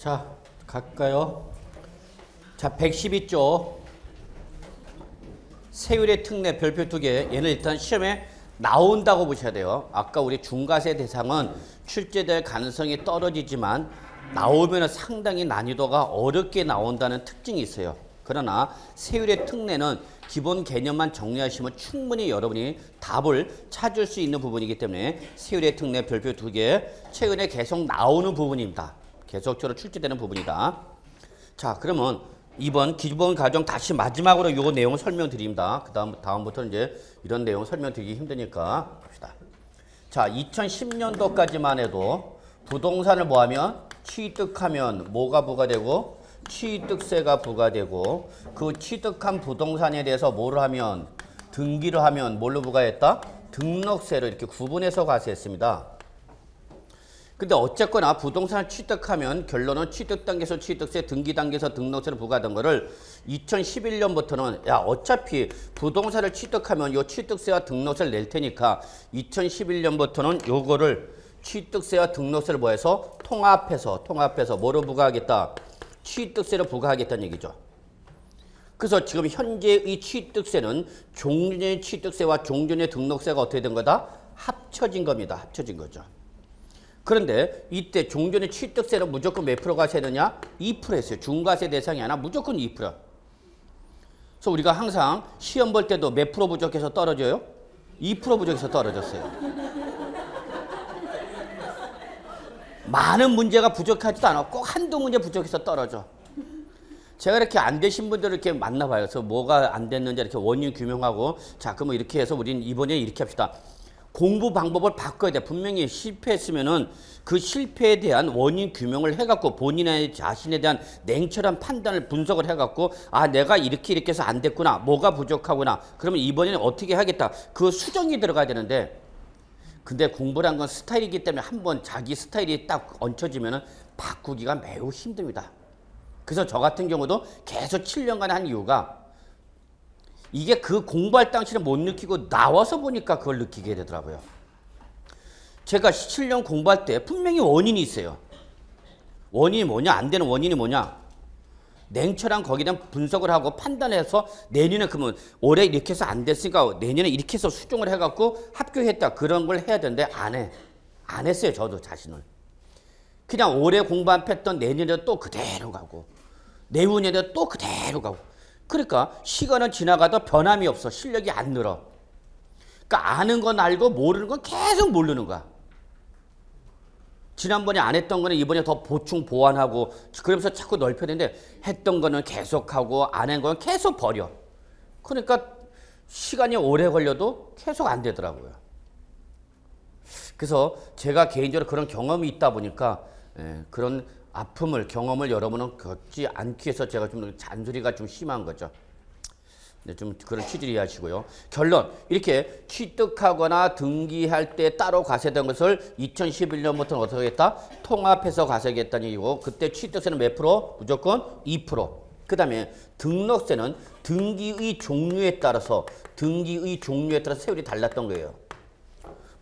자, 갈까요? 자, 112조 세율의 특례 별표 2개. 얘는 일단 시험에 나온다고 보셔야 돼요. 아까 우리 중과세 대상은 출제될 가능성이 떨어지지만 나오면 상당히 난이도가 어렵게 나온다는 특징이 있어요. 그러나 세율의 특례는 기본 개념만 정리하시면 충분히 여러분이 답을 찾을 수 있는 부분이기 때문에 세율의 특례 별표 2개 최근에 계속 나오는 부분입니다. 계속적으로 출제되는 부분이다. 자, 그러면 이번 기본 과정 다시 마지막으로 요 내용을 설명드립니다. 다음부터 이제 이런 내용 설명드리기 힘드니까 봅시다. 자, 2010년도까지만 해도 부동산을 뭐하면 취득하면 뭐가 부과되고 취득세가 부과되고 그 취득한 부동산에 대해서 뭐를 하면 등기를 하면 뭘로 부과했다? 등록세를 이렇게 구분해서 과세했습니다. 근데 어쨌거나 부동산을 취득하면 결론은 취득 단계에서 취득세, 등기 단계에서 등록세를 부과하던 거를 2011년부터는 야 어차피 부동산을 취득하면 요 취득세와 등록세를 낼 테니까 2011년부터는 요거를 취득세와 등록세를 뭐해서 통합해서 뭐로 부과하겠다? 취득세를 부과하겠다는 얘기죠. 그래서 지금 현재의 취득세는 종전의 취득세와 종전의 등록세가 어떻게 된 거다? 합쳐진 겁니다. 합쳐진 거죠. 그런데 이때 종전의 취득세는 무조건 몇 프로 과세되냐? 2%였어요. 중과세 대상이 아니라 무조건 2%. 그래서 우리가 항상 시험 볼 때도 몇 프로 부족해서 떨어져요? 2% 부족해서 떨어졌어요. 많은 문제가 부족하지도 않아. 꼭 한두 문제 부족해서 떨어져. 제가 이렇게 안 되신 분들을 이렇게 만나봐요. 그래서 뭐가 안 됐는지 이렇게 원인 규명하고 자, 그러면 이렇게 해서 우린 이번에 이렇게 합시다. 공부 방법을 바꿔야 돼. 분명히 실패했으면은 그 실패에 대한 원인 규명을 해갖고 본인의 자신에 대한 냉철한 판단을 분석을 해갖고 아 내가 이렇게 해서 안 됐구나. 뭐가 부족하구나. 그러면 이번에는 어떻게 하겠다. 그 수정이 들어가야 되는데 근데 공부란 건 스타일이기 때문에 한번 자기 스타일이 딱 얹혀지면은 바꾸기가 매우 힘듭니다. 그래서 저 같은 경우도 계속 7년간 한 이유가 이게 그 공부할 당시는 못 느끼고 나와서 보니까 그걸 느끼게 되더라고요. 제가 7년 공부할 때 분명히 원인이 있어요. 원인이 뭐냐? 안 되는 원인이 뭐냐? 냉철한 거기에 대한 분석을 하고 판단해서 내년에 그러면 올해 이렇게 해서 안 됐으니까 내년에 이렇게 해서 수정을 해갖고 합격했다. 그런 걸 해야 되는데 안 해. 안 했어요. 저도 자신을. 그냥 올해 공부 안 했던 내년에도 또 그대로 가고 내후년에도 또 그대로 가고 그러니까 시간은 지나가도 변함이 없어. 실력이 안 늘어. 그러니까 아는 건 알고 모르는 건 계속 모르는 거야. 지난번에 안 했던 거는 이번에 더 보충 보완하고 그러면서 자꾸 넓혀내는데 했던 거는 계속하고 안 한 거는 계속 버려. 그러니까 시간이 오래 걸려도 계속 안 되더라고요. 그래서 제가 개인적으로 그런 경험이 있다 보니까 그런 아픔을 경험을 여러분은 겪지 않기 위해서 제가 좀 잔소리가 좀 심한 거죠. 네, 좀 그런 취지를 이해하시고요. 결론 이렇게 취득하거나 등기할 때 따로 과세된 것을 2011년부터는 어떻게 하겠다? 통합해서 과세하겠다는 얘기고 그때 취득세는 몇 프로? 무조건 2%. 그 다음에 등록세는 등기의 종류에 따라서 세율이 달랐던 거예요.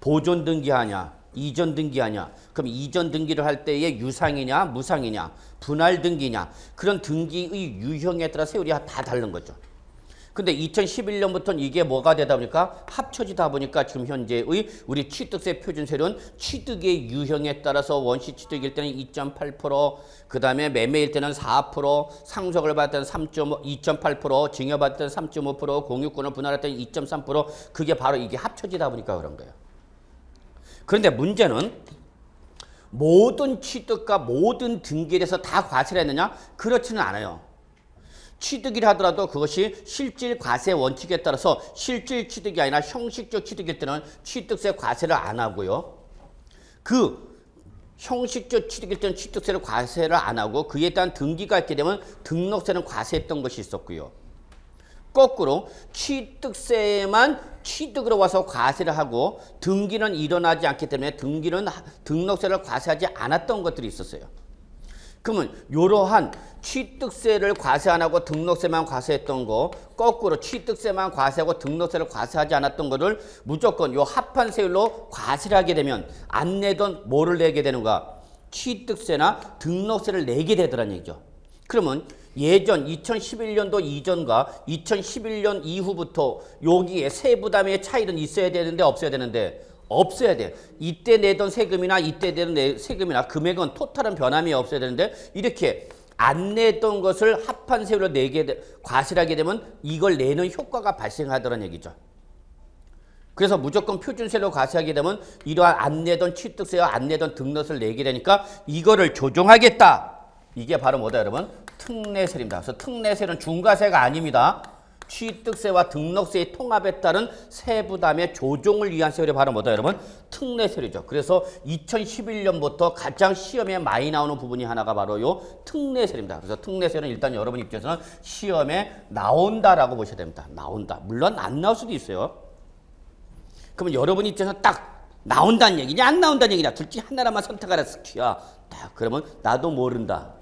보존 등기하냐? 이전 등기하냐? 그럼 이전 등기를 할 때의 유상이냐 무상이냐 분할 등기냐 그런 등기의 유형에 따라 세율이 다 다른 거죠. 근데 2011년부터는 이게 뭐가 되다 보니까 합쳐지다 보니까 지금 현재의 우리 취득세 표준세율은 취득의 유형에 따라서 원시 취득일 때는 2.8%, 그 다음에 매매일 때는 4%, 상속을 받을 때는 2.8%, 증여받을 때는 3.5%, 공유권을 분할할 때는 2.3%, 그게 바로 이게 합쳐지다 보니까 그런 거예요. 그런데 문제는 모든 취득과 모든 등기에 대해서 다 과세를 했느냐? 그렇지는 않아요. 취득이라 하더라도 그것이 실질 과세 원칙에 따라서 실질 취득이 아니라 형식적 취득일 때는 취득세 과세를 안 하고요. 그 형식적 취득일 때는 취득세를 과세를 안 하고 그에 대한 등기가 있게 되면 등록세는 과세했던 것이 있었고요. 거꾸로 취득세만 취득으로 와서 과세를 하고 등기는 일어나지 않기 때문에 등록세를 과세하지 않았던 것들이 있었어요. 그러면 이러한 취득세를 과세 안 하고 등록세만 과세했던 거 거꾸로 취득세만 과세하고 등록세를 과세하지 않았던 거를 무조건 요 합한 세율로 과세를 하게 되면 안 내던 뭐를 내게 되는가? 취득세나 등록세를 내게 되더란 얘기죠. 그러면 예전 2011년도 이전과 2011년 이후부터 여기에 세부담의 차이는 있어야 되는데 없어야 되는데 없어야 돼. 이때 내던 세금이나 이때 내던 세금이나 금액은 토탈은 변함이 없어야 되는데 이렇게 안 내던 것을 합한 세율로 과세하게 되면 이걸 내는 효과가 발생하더란 얘기죠. 그래서 무조건 표준세로 과세하게 되면 이러한 안 내던 취득세와 안 내던 등록세를 내게 되니까 이거를 조정하겠다. 이게 바로 뭐다 여러분? 특례세입니다. 그래서 특례세는 중과세가 아닙니다. 취득세와 등록세의 통합에 따른 세부담의 조정을 위한 세율이 바로 뭐다 여러분? 특례세율이죠. 그래서 2011년부터 가장 시험에 많이 나오는 부분이 하나가 바로 요 특례세율입니다. 그래서 특례세율은 일단 여러분 입장에서는 시험에 나온다라고 보셔야 됩니다. 나온다. 물론 안 나올 수도 있어요. 그러면 여러분 입장에서 딱 나온다는 얘기냐 안 나온다는 얘기냐 둘 중에 하나만 선택하라 스키야. 딱 그러면 나도 모른다.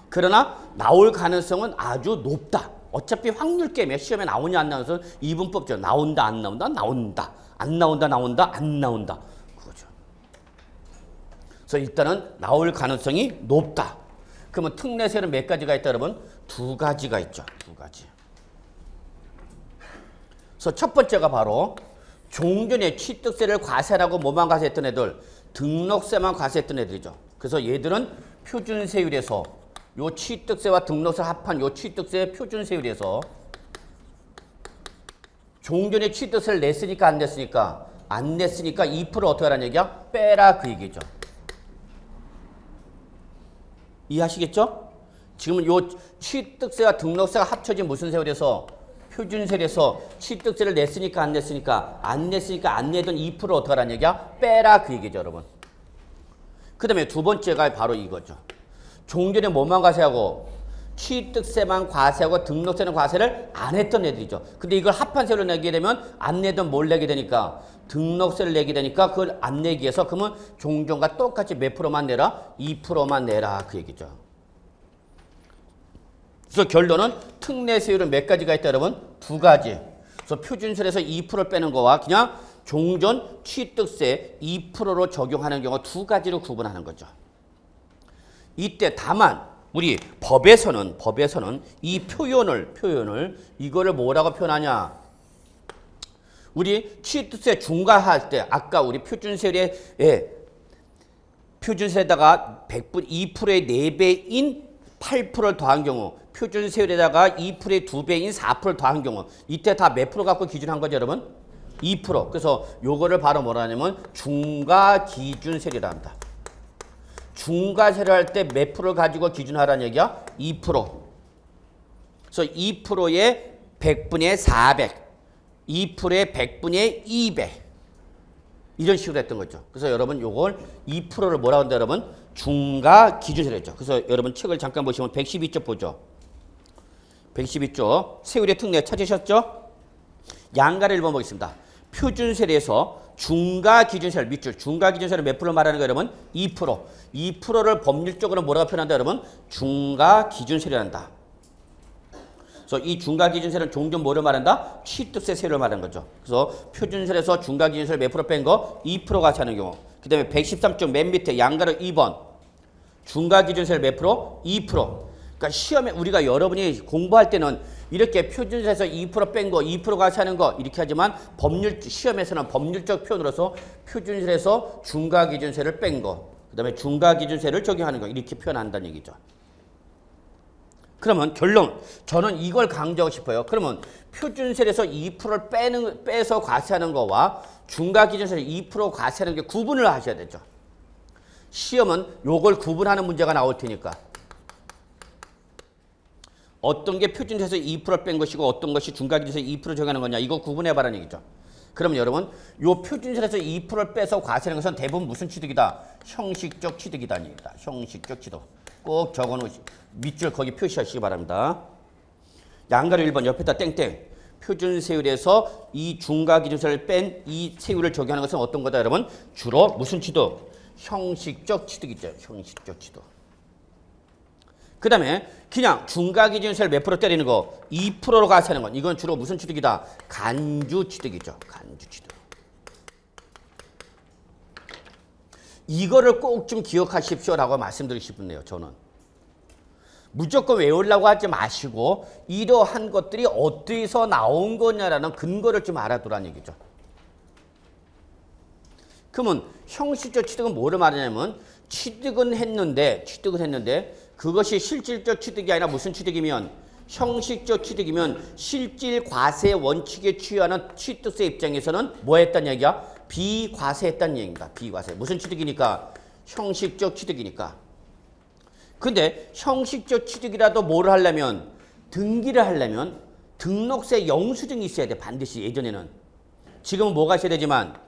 그러나 나올 가능성은 아주 높다. 어차피 확률 게임에 시험에 나오냐 안 나오냐 이분법죠. 나온다 안 나온다 나온다 안 나온다 나온다 안 나온다 그거죠. 그래서 일단은 나올 가능성이 높다. 그러면 특례세는 몇 가지가 있다 여러분? 두 가지가 있죠. 두 가지. 그래서 첫 번째가 바로 종전에 취득세를 과세라고 뭐만 과세했던 애들 등록세만 과세했던 애들이죠. 그래서 얘들은 표준세율에서 요 취득세와 등록세 합한 요 취득세 표준세율에서 종전에 취득세를 냈으니까 안 냈으니까 안 냈으니까 2% 어떻게 하라는 얘기야? 빼라 그 얘기죠. 이해하시겠죠? 지금은 요 취득세와 등록세가 합쳐진 무슨 세율에서 표준세율에서 취득세를 냈으니까 안 냈으니까 안 냈으니까 안 내던 2% 어떻게 하라는 얘기야? 빼라 그 얘기죠 여러분. 그 다음에 두 번째가 바로 이거죠. 종전에 뭐만 과세하고 취득세만 과세하고 등록세는 과세를 안 했던 애들이죠. 근데 이걸 합한 세율로 내게 되면 안 내던 뭘 내게 되니까 등록세를 내게 되니까 그걸 안 내기 위해서 그러면 종전과 똑같이 몇 프로만 내라? 2%만 내라 그 얘기죠. 그래서 결론은 특례세율은 몇 가지가 있다 여러분? 두 가지. 그래서 표준세율에서 2%를 빼는 거와 그냥 종전 취득세 2%로 적용하는 경우 두 가지로 구분하는 거죠. 이때 다만 우리 법에서는 이 표현을 이거를 뭐라고 표현하냐? 우리 취득세 중과할 때 아까 우리 표준세에다가 2%의 4배인 8%를 더한 경우 표준세율에다가 2%의 2배인 4%를 더한 경우 이때 다 몇 프로 갖고 기준한 거죠 여러분? 2%. 그래서 요거를 바로 뭐라 하냐면 중과기준세율이라 합니다. 중과세를 할 때 몇 프로를 가지고 기준하라는 얘기야? 2%. 그래서 2%의 100분의 400, 2%의 100분의 200 이런 식으로 했던 거죠. 그래서 여러분 요걸 2%를 뭐라고 한다 여러분? 중과기준세율 했죠. 그래서 여러분 책을 잠깐 보시면 112쪽 보죠. 112쪽 세율의 특례 찾으셨죠? 양가를 1번 보겠습니다. 표준세율에서 중과기준세율 밑줄 중과기준세율을 몇 프로 말하는 거예요 여러분? 2%. 2%를 법률적으로 뭐라고 표현한다 여러분? 중과기준세율이란다. 그래서 이 중과기준세율은 종전 뭐를 말한다? 취득세 세율을 말하는 거죠. 그래서 표준세율에서 중과기준세율 몇 프로 뺀 거? 2% 과세하는 경우. 그 다음에 113쪽 맨 밑에 양가로 2번 중과기준세율 몇 프로? 2%. 그러니까 시험에 우리가 여러분이 공부할 때는 이렇게 표준세에서 2% 뺀 거, 2% 과세하는 거 이렇게 하지만 시험에서는 법률적 표현으로서 표준세에서 중과기준세를 뺀 거, 그 다음에 중과기준세를 적용하는 거 이렇게 표현한다는 얘기죠. 그러면 결론, 저는 이걸 강조하고 싶어요. 그러면 표준세에서 2%를 빼서 과세하는 거와 중과기준세를 2% 과세하는 게 구분을 하셔야 되죠. 시험은 요걸 구분하는 문제가 나올 테니까. 어떤 게 표준세에서 2% 뺀 것이고 어떤 것이 중과기준세에서 2% 적용하는 거냐 이거 구분해봐라는 얘기죠. 그럼 여러분 요 표준세에서 2%를 빼서 과세하는 것은 대부분 무슨 취득이다? 형식적 취득이다는 얘기다. 형식적 취득. 꼭 적어놓으시고 밑줄 거기 표시하시기 바랍니다. 양가로 1번 옆에다 땡땡. 표준세율에서 이 중과기준세를 뺀 이 세율을 적용하는 것은 어떤 거다 여러분? 주로 무슨 취득? 형식적 취득이죠. 형식적 취득. 그 다음에 그냥 중과기준세를 몇 프로 때리는 거 2%로 과세하는 건 이건 주로 무슨 취득이다? 간주 취득이죠. 간주 취득. 이거를 꼭 좀 기억하십시오라고 말씀드리고 싶네요. 저는. 무조건 외우려고 하지 마시고 이러한 것들이 어디서 나온 거냐라는 근거를 좀 알아두라는 얘기죠. 그러면 형식적 취득은 뭐를 말하냐면 취득은 했는데 그것이 실질적 취득이 아니라 무슨 취득이면 형식적 취득이면 실질 과세 원칙에 취하는 취득세 입장에서는 뭐 했단 얘기야? 비과세했다는 얘기입니다. 비과세. 무슨 취득이니까? 형식적 취득이니까. 근데 형식적 취득이라도 뭐를 하려면 등기를 하려면 등록세 영수증이 있어야 돼. 반드시 예전에는. 지금은 뭐가 있어야 되지만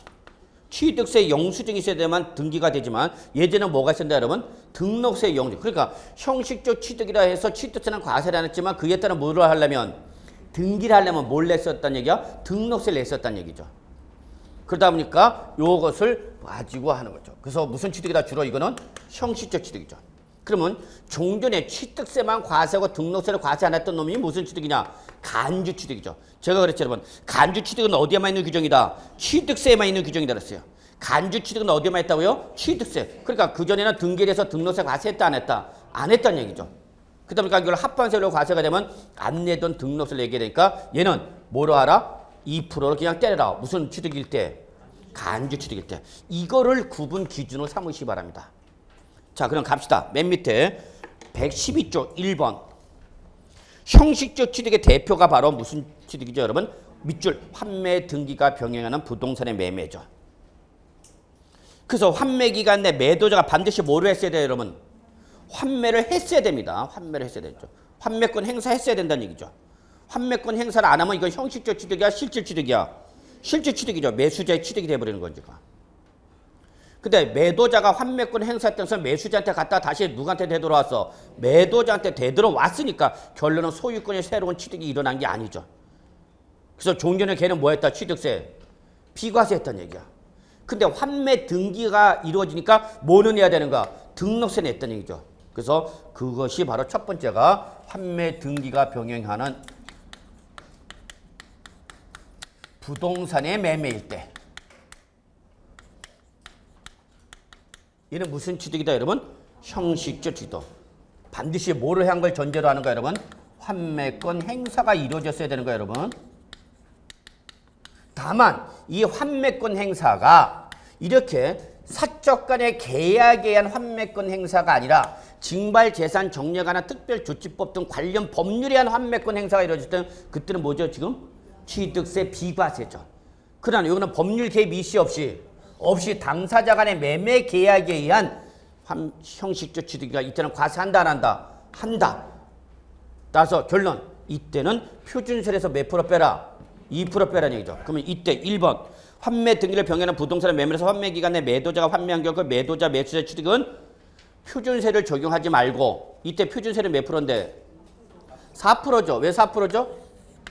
취득세 영수증이 있어야 되만 등기가 되지만 예전에는 뭐가 있었는데 여러분? 등록세 영수증. 그러니까 형식적 취득이라 해서 취득세는 과세를 안 했지만 그에 따라 뭐를 하려면 등기를 하려면 뭘 냈었다는 얘기야? 등록세를 냈었다는 얘기죠. 그러다 보니까 요것을 가지고 하는 거죠. 그래서 무슨 취득이다? 주로 이거는 형식적 취득이죠. 그러면 종전에 취득세만 과세하고 등록세를 과세 안 했던 놈이 무슨 취득이냐? 간주 취득이죠. 제가 그랬죠, 여러분. 간주 취득은 어디에만 있는 규정이다? 취득세에만 있는 규정이다 그랬어요. 간주 취득은 어디에만 있다고요? 취득세. 그러니까 그전에는 등기를 해서 등록세 과세했다 안 했다? 안 했다는 얘기죠. 그러다 보니까 이걸 합반세로 과세가 되면 안 내던 등록세를 내게 되니까 얘는 뭐로 하라? 2%를 그냥 때려라. 무슨 취득일 때? 간주 취득일 때. 이거를 구분 기준으로 삼으시기 바랍니다. 자, 그럼 갑시다. 맨 밑에 112조 1번. 형식적 취득의 대표가 바로 무슨 취득이죠, 여러분? 밑줄 환매 등기가 병행하는 부동산의 매매죠. 그래서 환매 기간 내 매도자가 반드시 뭐를 했어야 돼요, 여러분? 환매를 했어야 됩니다. 환매를 했어야 되죠. 환매권 행사했어야 된다는 얘기죠. 환매권 행사를 안 하면 이건 형식적 취득이야, 실질 취득이야? 실질 취득이죠. 매수자의 취득이 돼버리는 거니까. 근데 매도자가 환매권 행사했다면서 매수자한테 갔다 다시 누구한테 되돌아왔어? 매도자한테 되돌아왔으니까 결론은 소유권의 새로운 취득이 일어난 게 아니죠. 그래서 종전에 걔는 뭐 했다? 취득세. 비과세 했다는 얘기야. 근데 환매 등기가 이루어지니까 뭐는 해야 되는가? 등록세 냈다는 얘기죠. 그래서 그것이 바로 첫 번째가 환매 등기가 병행하는 부동산의 매매일 때. 얘는 무슨 취득이다, 여러분? 형식적 취득. 반드시 뭐를 한 걸 전제로 하는 거야, 여러분? 환매권 행사가 이루어졌어야 되는 거야, 여러분. 다만 이 환매권 행사가 이렇게 사적 간의 계약에 의한 환매권 행사가 아니라 징발재산 정려관한 특별조치법 등 관련 법률에 의한 환매권 행사가 이루어질 때는 그때는 뭐죠, 지금? 취득세 비과세죠. 그러나 이거는 법률 개입 이시 없이 당사자 간의 매매 계약에 의한 형식적 취득이가 이때는 과세한다 안 한다? 한다. 따라서 결론 이때는 표준세에서 몇 프로 빼라? 2% 빼라는 얘기죠. 그러면 이때 1번 환매 등기를 병행하는 부동산의 매매에서 환매 기간에 매도자가 환매한 결과 매도자 매수자 취득은 표준세를 적용하지 말고 이때 표준세는 몇 프로인데? 4%죠. 왜 4%죠?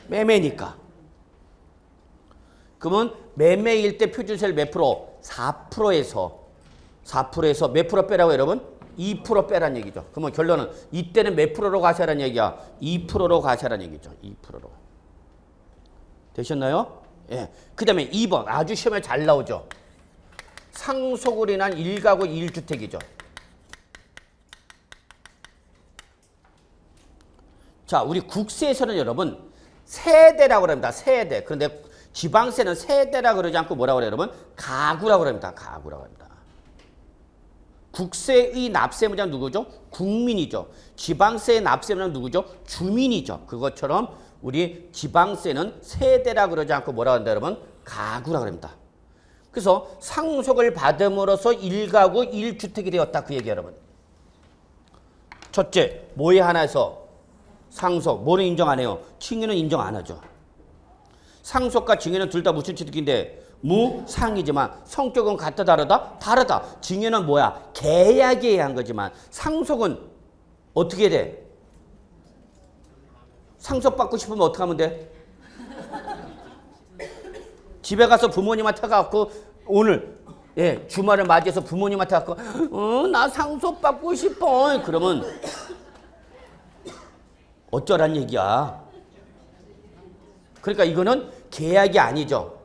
매매니까. 그러면 매매일 때 표준세를 몇 프로? 4%에서 몇 프로 빼라고 여러분? 2% 빼라는 얘기죠. 그러면 결론은 이때는 몇 프로로 과세하라는 얘기야? 2%로 과세하라는 얘기죠. 2%로. 되셨나요? 예. 그 다음에 2번 아주 시험에 잘 나오죠. 상속으로 인한 1가구 1주택이죠. 자, 우리 국세에서는 여러분 세대라고 합니다. 세대. 그런데 지방세는 세대라고 그러지 않고 뭐라고 그래요, 여러분? 가구라고 합니다. 가구라고 합니다. 국세의 납세무자는 누구죠? 국민이죠. 지방세의 납세무자는 누구죠? 주민이죠. 그것처럼 우리 지방세는 세대라고 그러지 않고 뭐라고 한다, 여러분? 가구라고 합니다. 그래서 상속을 받음으로써 1가구 1주택이 되었다. 그 얘기 여러분. 첫째, 뭐에 하나에서 상속, 뭐는 인정 안 해요? 칭의는 인정 안 하죠. 상속과 증여는 둘 다 무슨 취득인데 무상이지만 성격은 같다 다르다? 다르다. 증여는 뭐야? 계약에 의한 거지만 상속은 어떻게 돼? 상속받고 싶으면 어떻게 하면 돼? 집에 가서 부모님한테 가갖고 오늘 주말을 맞이해서 부모님한테 가갖고 나 상속받고 싶어. 그러면 어쩌란 얘기야. 그러니까 이거는 계약이 아니죠.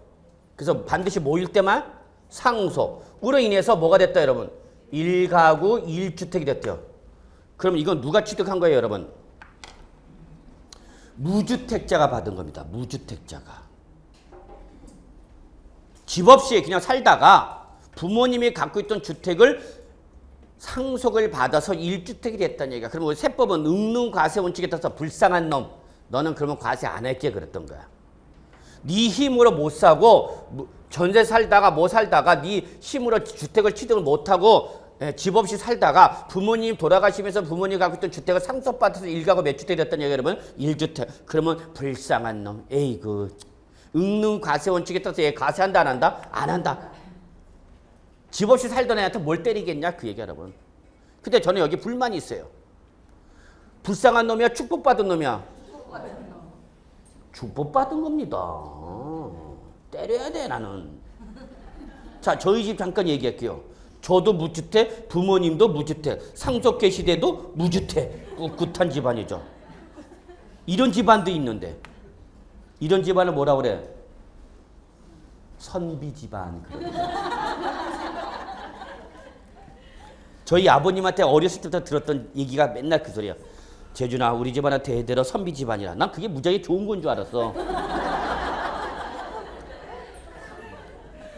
그래서 반드시 뭐일 때만? 상속. 으로 인해서 뭐가 됐다 여러분? 1가구 1주택이 됐대요. 그럼 이건 누가 취득한 거예요 여러분? 무주택자가 받은 겁니다. 무주택자가. 집 없이 그냥 살다가 부모님이 갖고 있던 주택을 상속을 받아서 1주택이 됐다는 얘기야. 그러면 세법은 응능과세 원칙에 따라서 불쌍한 놈, 너는 그러면 과세 안 할게 그랬던 거야. 네 힘으로 못 사고 전세 살다가 뭐 살다가 네 힘으로 주택을 취득을 못하고 집 없이 살다가 부모님 돌아가시면서 부모님 갖고 있던 주택을 상속받아서 1가구 몇 주택이 됐다는 얘기야 여러분? 1주택. 그러면 불쌍한 놈. 에이그. 응능과세 원칙에 따라서 얘 과세한다 안 한다? 안 한다. 집 없이 살던 애한테 뭘 때리겠냐? 그 얘기 여러분. 근데 저는 여기 불만이 있어요. 불쌍한 놈이야? 축복받은 놈이야? 축복받은 겁니다. 때려야 돼 나는. 자, 저희 집 잠깐 얘기할게요. 저도 무주택, 부모님도 무주택, 상속계 시대도 무주택. 꿋꿋한 집안이죠. 이런 집안도 있는데 이런 집안을 뭐라 그래? 선비 집안. 저희 아버님한테 어렸을 때부터 들었던 얘기가 맨날 그 소리야. 재준아, 우리 집안은 대대로 선비 집안이라. 난 그게 무지하게 좋은 건 줄 알았어.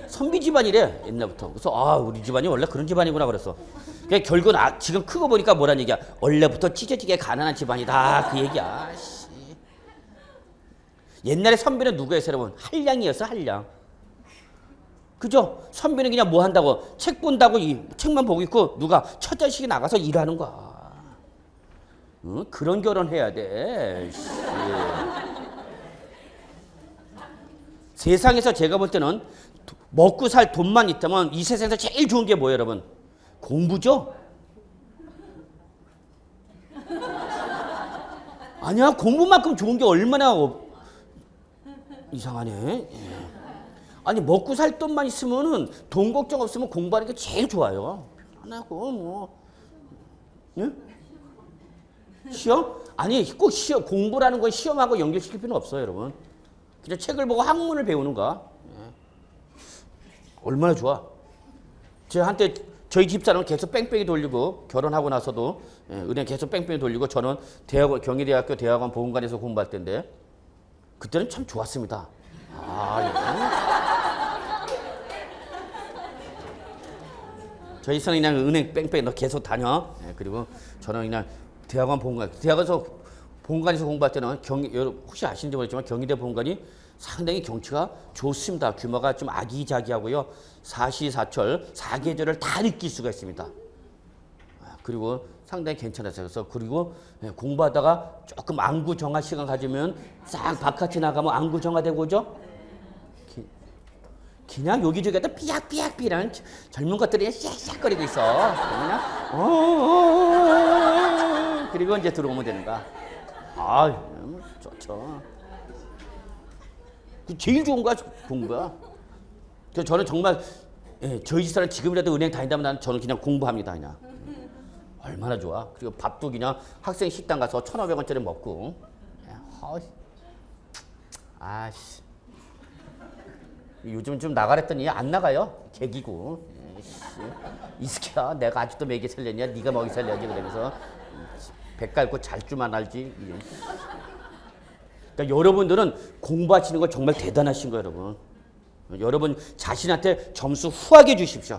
선비 집안이래 옛날부터. 그래서 아, 우리 집안이 원래 그런 집안이구나 그랬어. 그러니까 결국은 지금 크고 보니까 뭐란 얘기야. 원래부터 찢어지게 가난한 집안이다 그 얘기야. 씨. 옛날에 선비는 누구였어요 여러분? 한량이었어. 한량. 그죠? 선비는 그냥 뭐 한다고? 책 본다고 이 책만 보고 있고 누가 처자식이 나가서 일하는 거야. 응? 그런 결혼해야 돼. 세상에서 제가 볼 때는 먹고 살 돈만 있다면 이 세상에서 제일 좋은 게 뭐예요 여러분? 공부죠? 아니야, 공부만큼 좋은 게 얼마나 이상하네. 아니, 먹고 살 돈만 있으면은 돈 걱정 없으면 공부하는 게 제일 좋아요. 편하고 뭐. 예? 시험? 아니, 꼭 시험, 공부라는 건 시험하고 연결시킬 필요는 없어요, 여러분. 그냥 책을 보고 학문을 배우는 거야. 예. 얼마나 좋아. 제가 한때 저희 집사람은 계속 뺑뺑이 돌리고 결혼하고 나서도 은행 계속 뺑뺑이 돌리고 저는 대학원, 경희대학교 대학원 보험관에서 공부할 때인데 그때는 참 좋았습니다. 저희 집사람은 그냥 은행 뺑뺑이 너 계속 다녀. 그리고 저는 그냥 대학원 보험관, 대학원에서 보험관에서 공부할 때는 혹시 아시는지 모르겠지만 경희대 보험관이 상당히 경치가 좋습니다. 규모가 좀 아기자기하고요. 사시사철, 사계절을 다 느낄 수가 있습니다. 그리고 상당히 괜찮았어요. 그래서 그리고 공부하다가 조금 안구정화 시간 가지면 싹 바깥에 나가면 안구정화되고 오죠? 그냥 여기저기에다 삐약삐약삐약 젊은 것들이 씩씩거리고 있어. 그냥 그리고 이제 들어오면 되는 거야. 좋죠. 제일 좋은 거야, 공부야. 그래서 저는 정말 저희 집사람 지금이라도 은행 다닌다면 저는 그냥 공부합니다. 그냥. 얼마나 좋아. 그리고 밥도 그냥 학생 식당 가서 1,500원짜리 먹고. 아씨. 요즘 좀 나가랬더니 안 나가요. 개기고. 이 새끼야, 내가 아직도 먹이 살렸냐? 네가 먹이 살려야지. 그러면서 배 깔고 잘 줄만 알지. 그러니까 여러분들은 공부하시는 거 정말 대단하신 거예요, 여러분. 여러분 자신한테 점수 후하게 주십시오.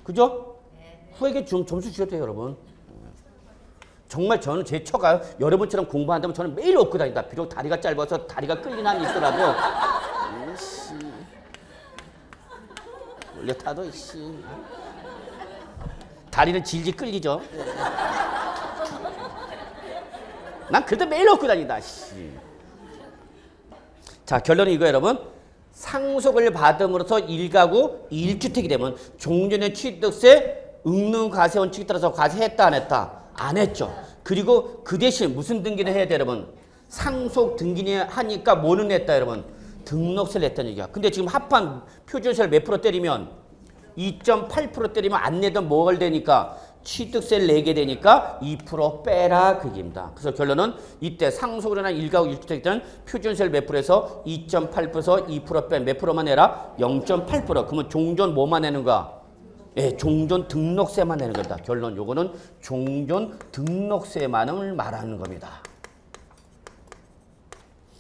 그죠? 후하게 점수 주셔도 돼요, 여러분. 정말 저는 제 처가 여러분처럼 공부한다면 저는 매일 업고 다닌다. 비록 다리가 짧아서 다리가 끌리는 한이 있더라도 원래 타도 다리는 질질 끌리죠. 난 그래도 매일 업고 다닌다. 자, 결론은 이거 여러분. 상속을 받음으로써 1가구 1주택이 되면 종전의 취득세 응능과세 원칙에 따라서 과세했다 안 했다? 안 했죠. 그리고 그 대신 무슨 등기를 해야 돼 여러분? 상속 등기를 하니까 뭐는 냈다 여러분? 등록세를 냈다는 얘기야. 근데 지금 합한 표준세를 몇 프로 때리면 2.8% 때리면 안 내던 뭐가 되니까 취득세를 내게 되니까 2% 빼라 그 얘기입니다. 그래서 결론은 이때 상속으로 난 1가구 1주택 때는 표준세를 몇 프로에서 2.8%에서 2% 뺀 몇 프로만 내라? 0.8%. 그러면 종전 뭐만 내는가? 예, 종전 등록세만 내는 겁니다. 결론 요거는 종전 등록세만을 말하는 겁니다.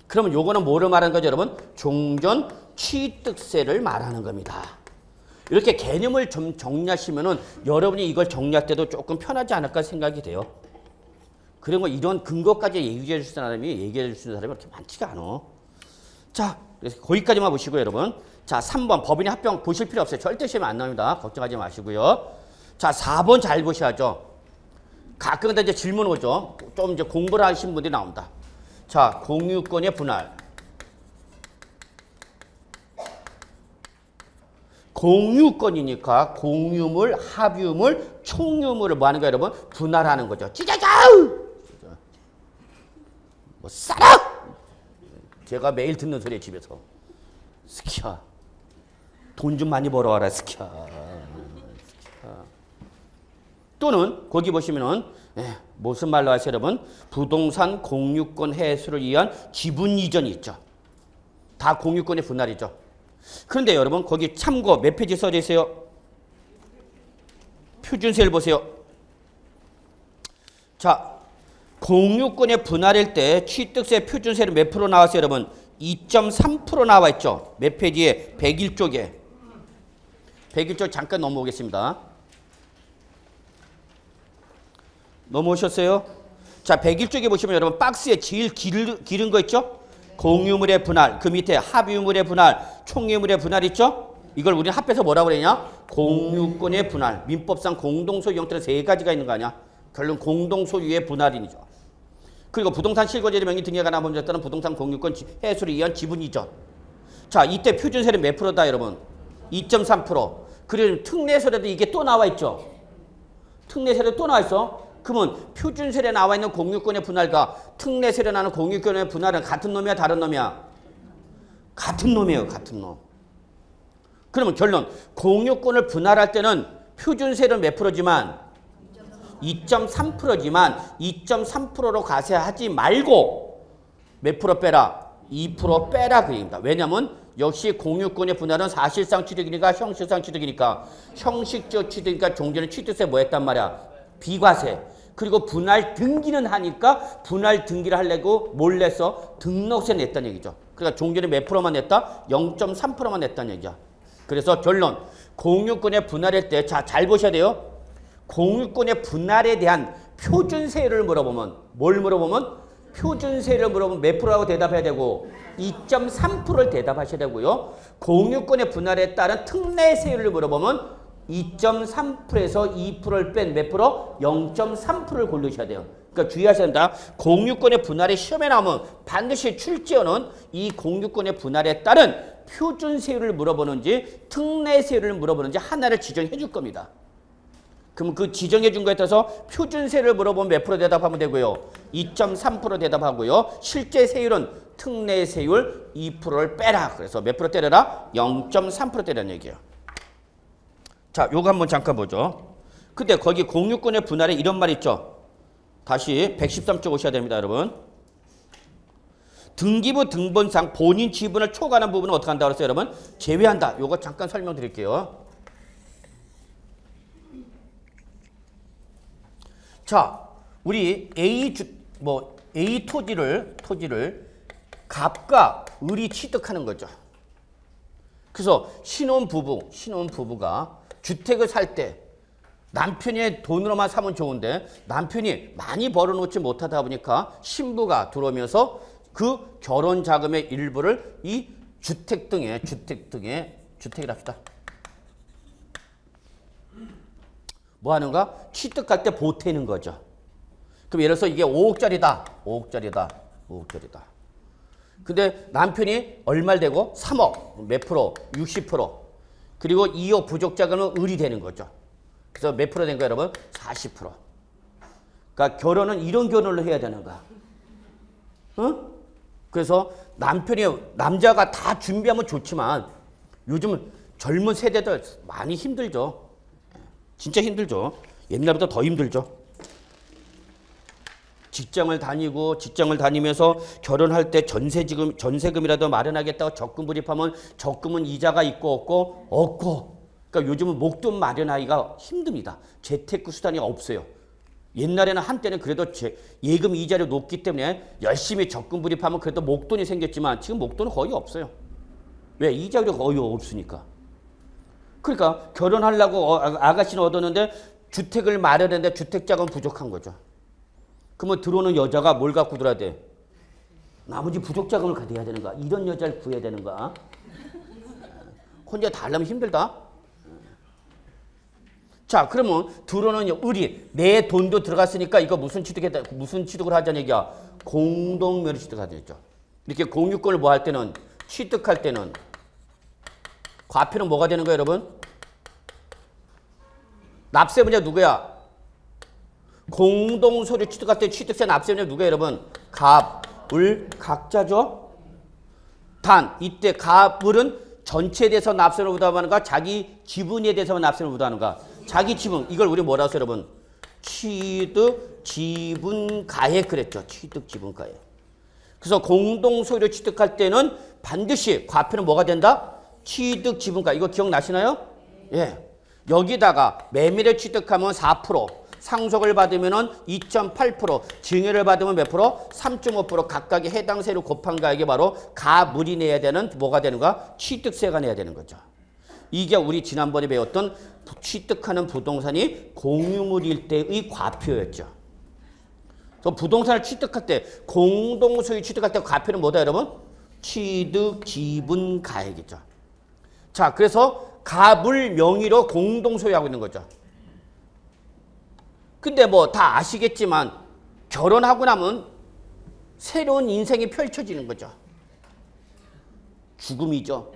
그러면 요거는 뭐를 말하는 거죠, 여러분? 종전 취득세를 말하는 겁니다. 이렇게 개념을 좀 정리하시면은 여러분이 이걸 정리할 때도 조금 편하지 않을까 생각이 돼요. 그리고 이런 근거까지 얘기해 줄 사람이 그렇게 많지가 않아. 자, 그래서 거기까지만 보시고 여러분. 자, 3번 법인의 합병 보실 필요 없어요. 절대 시험에 안 나옵니다. 걱정하지 마시고요. 자, 4번 잘 보셔야죠. 가끔 이제 질문 오죠. 좀 이제 공부를 하신 분들이 나옵니다. 자, 공유권의 분할. 공유권이니까 공유물, 합유물, 총유물을 뭐 하는 거예요, 여러분? 분할하는 거죠. 찌자자우! 뭐 싸라! 제가 매일 듣는 소리에 집에서. 스키야. 돈 좀 많이 벌어와라, 스키야. 또는 거기 보시면은 무슨 말로 하세요, 여러분? 부동산 공유권 해소를 위한 지분 이전이 있죠. 다 공유권의 분할이죠. 그런데 여러분 거기 참고 몇 페이지 써져 있어요? 표준세를 보세요. 자, 공유권의 분할일 때 취득세 표준세는 몇 프로 나왔어요, 여러분? 2.3% 나와 있죠. 몇 페이지에? 101쪽에. 101쪽 잠깐 넘어오겠습니다. 넘어오셨어요? 자, 101쪽에 보시면 여러분 박스에 제일 길은 거 있죠? 공유물의 분할, 그 밑에 합유물의 분할, 총유물의 분할 있죠? 이걸 우리는 합해서 뭐라고 그러냐? 공유권의 분할. 민법상 공동소유 형태는 세 가지가 있는 거 아니야? 결론 공동소유의 분할이죠. 그리고 부동산 실거주자 명의 등에 관한 범죄에 따른 부동산 공유권 해소를 위한 지분 이전. 자, 이때 표준세는 몇 프로다, 여러분? 2.3%. 그리고 특례세례도 이게 또 나와 있죠? 특례세례 또 나와 있어? 그러면 표준세례 나와 있는 공유권의 분할과 특례세례 나는 공유권의 분할은 같은 놈이야, 다른 놈이야? 같은 놈이에요, 같은 놈. 그러면 결론, 공유권을 분할할 때는 표준세는 몇 프로지만? 2.3%지만 2.3%로 가세하지 말고 몇 프로 빼라? 2% 빼라 그 얘기입니다. 왜냐하면 역시 공유권의 분할은 사실상 취득이니까 형식상 취득이니까 형식적 취득이니까 종전에 취득세 뭐 했단 말이야? 비과세. 그리고 분할 등기는 하니까 분할 등기를 하려고 뭘 냈어? 등록세 냈다는 얘기죠. 그러니까 종전에 몇 프로만 냈다? 0.3%만 냈다는 얘기야. 그래서 결론, 공유권의 분할일 때 자, 잘 보셔야 돼요. 공유권의 분할에 대한 표준세율을 물어보면 뭘 물어보면? 표준세율을 물어보면 몇 프로라고 대답해야 되고 2.3%를 대답하셔야 되고요. 공유권의 분할에 따른 특례세율을 물어보면 2.3%에서 2%를 뺀 몇 프로? 0.3%를 고르셔야 돼요. 그러니까 주의하셔야 된다. 공유권의 분할이 시험에 나오면 반드시 출제어는 이 공유권의 분할에 따른 표준세율을 물어보는지 특례세율을 물어보는지 하나를 지정해 줄 겁니다. 그럼 그 지정해 준 거에 따라서 표준세를 물어보면 몇 프로 대답하면 되고요. 2.3% 대답하고요. 실제 세율은 특례세율 2%를 빼라. 그래서 몇 프로 때려라? 0.3% 때리라는 얘기예요. 자, 요거 한번 잠깐 보죠. 근데 거기 공유권의 분할에 이런 말 있죠. 다시 113쪽 오셔야 됩니다, 여러분. 등기부 등본상 본인 지분을 초과하는 부분은 어떻게 한다고 그랬어요, 여러분? 제외한다. 요거 잠깐 설명드릴게요. 자, 우리 A 토지를 갑과 을이 취득하는 거죠. 그래서 신혼부부가 주택을 살 때 남편이 돈으로만 사면 좋은데 남편이 많이 벌어놓지 못하다 보니까 신부가 들어오면서 그 결혼 자금의 일부를 이 주택이라 합시다. 뭐 하는가? 취득할 때 보태는 거죠. 그럼 예를 들어서 이게 5억짜리다. 근데 남편이 얼마를 대고 3억, 몇 프로? 60%. 그리고 2억 부족자금은 을이 되는 거죠. 그래서 몇 프로 된 거예요, 여러분? 40%. 그러니까 결혼은 이런 결혼을 해야 되는 거야. 어? 그래서 남자가 다 준비하면 좋지만 요즘 젊은 세대들 많이 힘들죠. 진짜 힘들죠. 옛날보다 더 힘들죠. 직장을 다니면서 결혼할 때 전세금이라도 마련하겠다고 적금 불입하면 적금은 이자가 있고 없고. 그러니까 요즘은 목돈 마련하기가 힘듭니다. 재테크 수단이 없어요. 옛날에는 한때는 그래도 예금 이자료 높기 때문에 열심히 적금 불입하면 그래도 목돈이 생겼지만 지금 목돈은 거의 없어요. 왜? 이자료가 거의 없으니까. 그러니까 결혼하려고 아가씨는 얻었는데 주택을 마련했는데 주택자금 부족한 거죠. 그러면 들어오는 여자가 뭘 갖고 들어야 돼? 나머지 부족자금을 가져야 되는가? 이런 여자를 구해야 되는가? 혼자 다 하려면 힘들다. 자, 그러면 들어오는 내 돈도 들어갔으니까 이거 무슨 취득을 하자는 얘기야? 공동묘리 취득하자는 얘기죠. 이렇게 공유권을 뭐 할 때는 취득할 때는 과표는 뭐가 되는 거예요, 여러분? 납세분야 누구야? 공동소유 취득할 때 취득세 납세분야 누구야, 여러분? 갑, 을, 각자죠? 단, 이때 갑을은 전체에 대해서 납세를 부담하는가? 자기 지분에 대해서만 납세를 부담하는가? 자기 지분. 이걸 우리 뭐라고 해서 여러분? 취득 지분가액 그랬죠. 취득 지분가액. 그래서 공동소유를 취득할 때는 반드시 과표는 뭐가 된다? 취득 지분가. 이거 기억나시나요? 예. 여기다가 매매를 취득하면 4%, 상속을 받으면 2.8%, 증여를 받으면 몇 프로? 3.5% 각각의 해당 세를 곱한 가액이 바로 가물이 내야 되는 뭐가 되는 거야? 취득세가 내야 되는 거죠. 이게 우리 지난번에 배웠던 취득하는 부동산이 공유물일 때의 과표였죠. 그래서 부동산을 취득할 때 공동소유 취득할 때 과표는 뭐다 여러분? 취득 지분 가액이죠. 자, 그래서 갑을 명의로 공동소유하고 있는 거죠. 근데 뭐 다 아시겠지만 결혼하고 나면 새로운 인생이 펼쳐지는 거죠. 죽음이죠.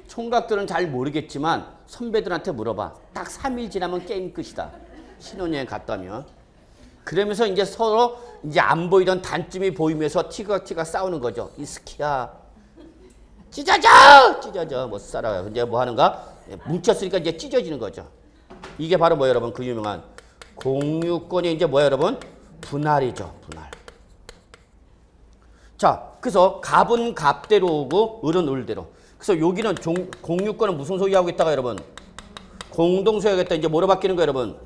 총각들은 잘 모르겠지만 선배들한테 물어봐. 딱 3일 지나면 게임 끝이다. 신혼여행 갔다면. 그러면서 이제 서로 이제 안 보이던 단점이 보이면서 티격태격 싸우는 거죠. 이 스키야. 찢어져 못 살아. 이제 뭐 하는가? 뭉쳤으니까 이제 찢어지는 거죠. 이게 바로 뭐 여러분? 그 유명한 공유권이 이제 뭐야 여러분? 분할이죠. 분할. 자, 그래서 갑은 갑대로 오고 을은 을대로. 그래서 여기는 공유권은 무슨 소유하고 있다가 여러분? 공동소유하겠다. 이제 뭐로 바뀌는 거예요 여러분?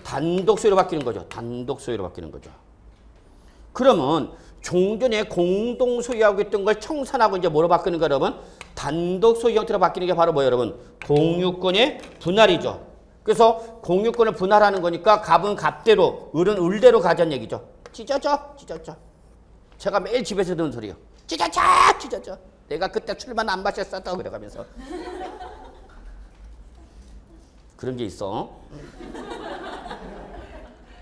단독소유로 바뀌는 거죠. 단독소유로 바뀌는 거죠. 그러면 종전에 공동소유하고 있던 걸 청산하고 이제 뭐로 바뀌는 거예요 여러분? 단독소유 형태로 바뀌는 게 바로 뭐예요 여러분? 공유권의 분할이죠. 그래서 공유권을 분할하는 거니까 갑은 갑대로 을은 을대로 가자는 얘기죠. 찢어져. 제가 매일 집에서 듣는 소리요. 찢어져. 내가 그때 술만 안 마셨었다 그래가면서. 그런 게 있어.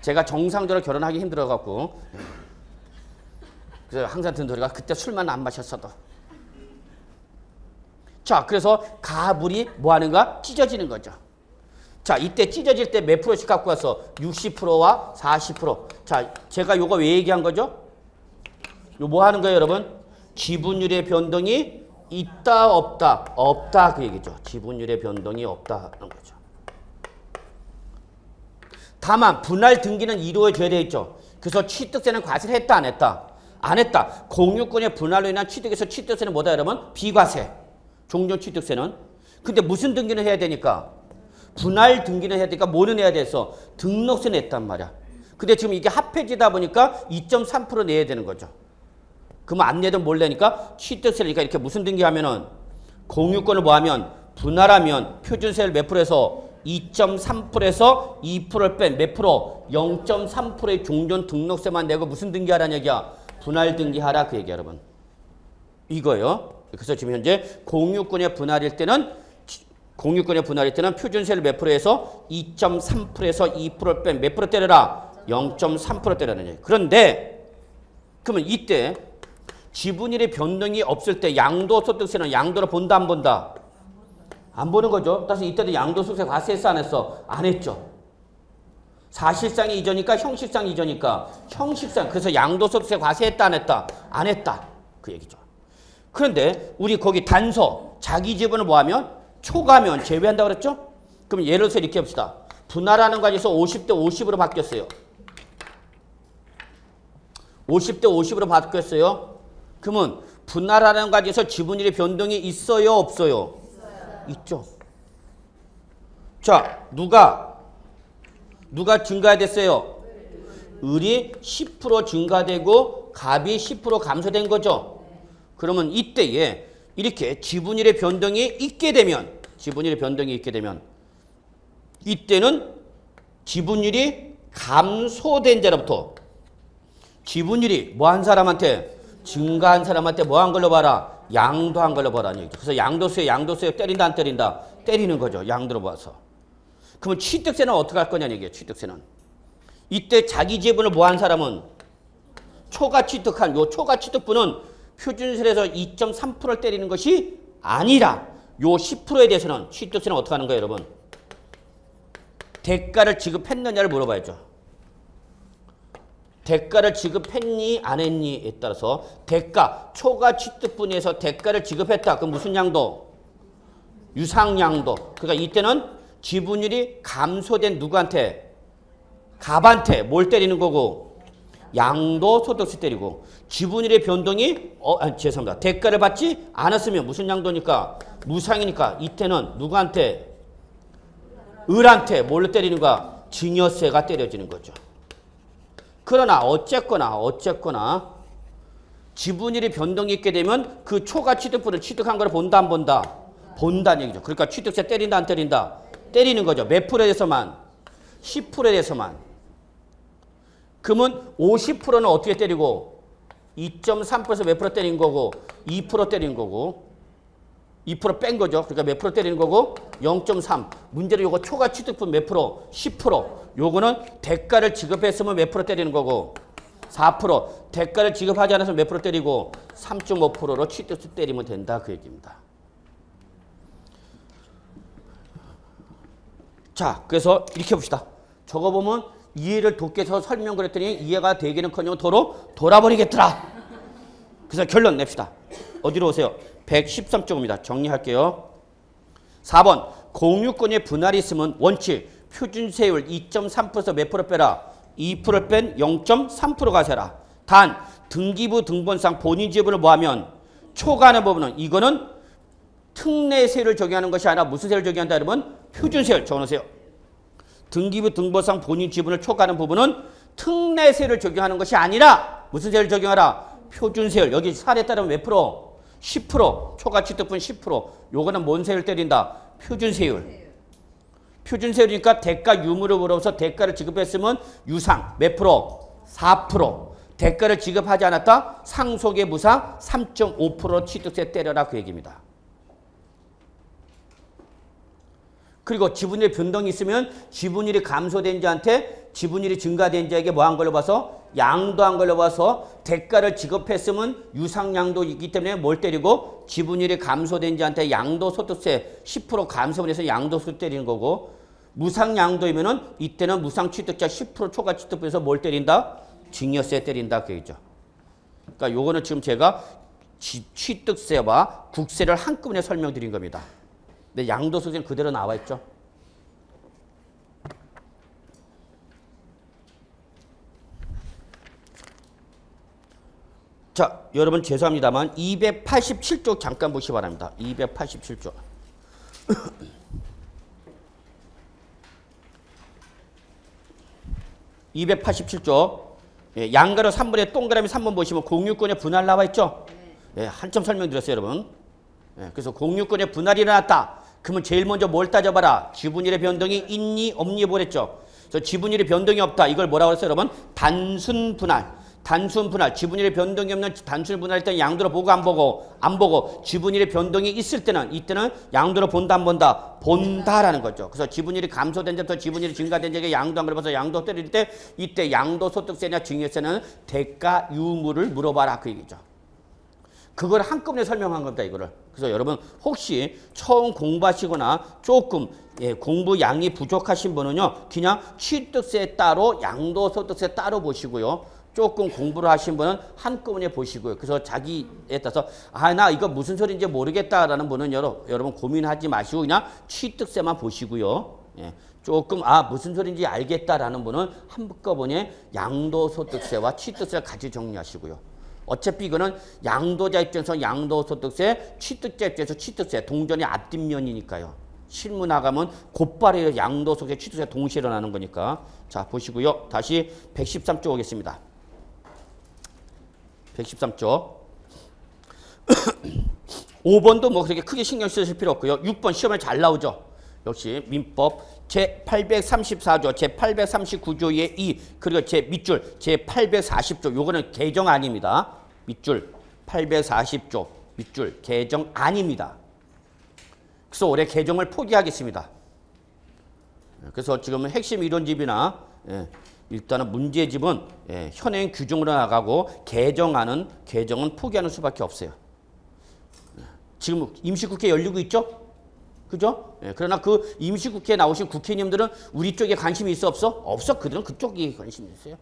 제가 정상적으로 결혼하기 힘들어갖고 그래서 항상 듣는 소리가 그때 술만 안 마셨어도. 자, 그래서 가물이 뭐 하는가? 찢어지는 거죠. 자, 이때 찢어질 때 몇 프로씩 갖고 와서 60%와 40%. 자, 제가 요거 왜 얘기한 거죠? 요 뭐 하는 거예요, 여러분? 지분율의 변동이 있다, 없다. 없다 그 얘기죠. 지분율의 변동이 없다 하는 거죠. 다만 분할 등기는 이루어져야 되겠죠. 그래서 취득세는 과세를 했다, 안 했다? 안 했다. 공유권의 분할로 인한 취득에서 취득세는 뭐다 여러분? 비과세. 종전 취득세는. 근데 무슨 등기는 해야 되니까? 분할 등기는 해야 되니까 뭐는 해야 돼서? 등록세 냈단 말이야. 근데 지금 이게 합해지다 보니까 2.3% 내야 되는 거죠. 그러면 안 내든 뭘 내니까 취득세니까 이렇게 무슨 등기하면은 공유권을 뭐 하면 분할하면 표준세를 몇 프로에서 2.3%에서 2%를 뺀 몇 프로? 0.3%의 종전 등록세만 내고 무슨 등기하라는 얘기야? 분할 등기하라 그 얘기야 여러분. 이거요. 그래서 지금 현재 공유권의 분할일 때는 표준세를 몇 프로에서 2.3%에서 2%를 뺀 몇 프로 때려라? 0.3% 때리는 얘기. 그런데 그러면 이때 지분율의 변동이 없을 때 양도소득세는 양도를 본다 안 본다? 안 보는 거죠. 따라서 이때도 양도소득세 과세했어 안 했어? 안 했죠. 사실상이 이전이니까 형식상이 이전이니까 형식상. 그래서 양도소득세 과세했다 안 했다? 안 했다. 그 얘기죠. 그런데 우리 거기 단서 자기 지분을 뭐하면 초과하면 제외한다고 그랬죠? 그럼 예를 들어서 이렇게 봅시다. 분할하는 과정에서 50대 50으로 바뀌었어요. 50대 50으로 바뀌었어요. 그러면 분할하는 과정에서 지분율의 변동이 있어요, 없어요? 있죠. 자, 누가 증가됐어요? 을이 10% 증가되고 갑이 10% 감소된 거죠. 그러면 이때에 이렇게 지분율의 변동이 있게 되면 이때는 지분율이 감소된 자로부터 지분율이 뭐 한 사람한테 증가한 사람한테 뭐 한 걸로 봐라? 양도한 걸로 보라는 얘기죠. 그래서 양도세요 때린다 안 때린다? 때리는 거죠. 양도로 봐서. 그러면 취득세는 어떻게 할 거냐는 얘기예요. 취득세는. 이때 자기 지분을 뭐 한 사람은 초과 취득한 요 초과 취득분은 표준세에서 2.3%를 때리는 것이 아니라 요 10%에 대해서는 취득세는 어떻게 하는 거예요, 여러분? 대가를 지급했느냐를 물어봐야죠. 대가를 지급했니 안 했니에 따라서 대가 초과 취득분에서 대가를 지급했다. 그럼 무슨 양도? 유상양도. 그러니까 이때는 지분율이 감소된 누구한테? 갑한테 뭘 때리는 거고? 양도소득세 때리고. 지분율의 변동이 죄송합니다. 대가를 받지 않았으면 무슨 양도니까? 무상이니까 이때는 누구한테? 을한테 뭘로 때리는 거야? 증여세가 때려지는 거죠. 그러나 어쨌거나 지분율이 변동이 있게 되면 그 초과 취득분을 취득한 걸 본다 안 본다? 본다는 얘기죠. 그러니까 취득세 때린다 안 때린다? 때리는 거죠. 몇 프로에 대해서만? 10%에 대해서만. 그러면 50%는 어떻게 때리고? 2.3%에서 몇 프로 때린 거고? 2% 때린 거고. 2% 뺀 거죠. 그러니까 몇 프로 때리는 거고? 0.3. 문제는 요거 초과 취득분 몇 프로? 10%. 요거는 대가를 지급했으면 몇 프로 때리는 거고? 4%. 대가를 지급하지 않았으면 몇 프로 때리고? 3.5%로 취득세 때리면 된다. 그 얘기입니다. 자, 그래서 이렇게 봅시다. 저거 보면 이해를 돕게 해서 설명을 했더니 이해가 되기는커녕 도로 돌아버리겠더라. 그래서 결론 냅시다. 어디로 오세요? 113쪽입니다. 정리할게요. 4번 공유권의 분할이 있으면 원칙 표준세율 2.3%에서 몇 프로 빼라? 2% 뺀 0.3%가 세라. 단 등기부 등본상 본인 지분을 뭐하면 초과하는 부분은 이거는 특례세율을 적용하는 것이 아니라 무슨 세율을 적용한다 여러분? 표준세율 적어놓으세요. 등기부 등본상 본인 지분을 초과하는 부분은 특례세율을 적용하는 것이 아니라 무슨 세율을 적용하라? 표준세율. 여기 사례에 따르면 몇 프로? 10%. 초과 취득분 10%. 요거는 뭔 세율 때린다? 표준세율. 표준세율이니까 대가 유무를 물어서 대가를 지급했으면 유상 몇 프로? 4%. 대가를 지급하지 않았다? 상속의 무상 3.5% 취득세 때려라 그 얘기입니다. 그리고 지분율 변동이 있으면 지분율이 감소된 자한테 지분율이 증가된 자에게 뭐 한 걸로 봐서? 양도한 걸로 봐서 대가를 지급했으면 유상양도이기 때문에 뭘 때리고 지분율이 감소된 자한테 양도소득세 10% 감소분해서 양도소득 때리는 거고 무상양도이면은 이때는 무상취득자 10% 초과 취득분에서 뭘 때린다? 증여세 때린다 그 얘기죠. 그러니까 요거는 지금 제가 취득세와 국세를 한꺼번에 설명드린 겁니다. 근데 양도소득세는 그대로 나와 있죠. 자, 여러분 죄송합니다만 287쪽 잠깐 보시기 바랍니다. 287쪽. 287쪽. 예, 양가로 3번에 동그라미 3번 보시면 공유권의 분할 나와 있죠? 예, 한참 설명드렸어요, 여러분. 예, 그래서 공유권의 분할이 일어났다. 그러면 제일 먼저 뭘 따져봐라? 지분율의 변동이 있니 없니 보랬죠? 그래서 지분율의 변동이 없다. 이걸 뭐라고 했어요, 여러분? 단순 분할. 단순 분할, 지분율의 변동이 없는 단순 분할일 때는 양도로 보고 안 보고? 안 보고. 지분율의 변동이 있을 때는 이때는 양도로 본다 안 본다? 본다라는 거죠. 그래서 지분율이 감소된 자부터 지분율이 증가된 자에게 양도한 걸 봐서 양도 때릴 때 이때 양도소득세나 증여세는 대가 유무를 물어봐라 그 얘기죠. 그걸 한꺼번에 설명한 겁니다, 이거를. 그래서 여러분 혹시 처음 공부하시거나 조금 공부 양이 부족하신 분은요, 그냥 취득세 따로 양도소득세 따로 보시고요. 조금 공부를 하신 분은 한꺼번에 보시고요. 그래서 자기에 따라서 나 이거 무슨 소리인지 모르겠다라는 분은 여러분 고민하지 마시고 그냥 취득세만 보시고요. 예. 조금 무슨 소리인지 알겠다라는 분은 한꺼번에 양도소득세와 취득세를 같이 정리하시고요. 어차피 이거는 양도자 입장에서 양도소득세, 취득자 입장에서 취득세 동전이 앞뒷면이니까요. 실무 나가면 곧바로 양도소득세, 취득세 동시에 일어나는 거니까. 자, 보시고요. 다시 113쪽 오겠습니다. 113쪽. 5번도 뭐 그렇게 크게 신경 쓰실 필요 없고요. 6번 시험에 잘 나오죠. 역시 민법 제834조, 제839조의 2, 그리고 제 밑줄 제840조. 요거는 개정 아닙니다. 밑줄 840조, 밑줄 개정 아닙니다. 그래서 올해 개정을 포기하겠습니다. 그래서 지금은 핵심 이론집이나 일단은 문제집은 현행 규정으로 나가고 개정은 포기하는 수밖에 없어요. 지금 임시국회 열리고 있죠? 그죠? 그러나 그 임시국회에 나오신 국회의원님들은 우리 쪽에 관심이 있어 없어? 없어. 그들은 그쪽에 관심이 있어요.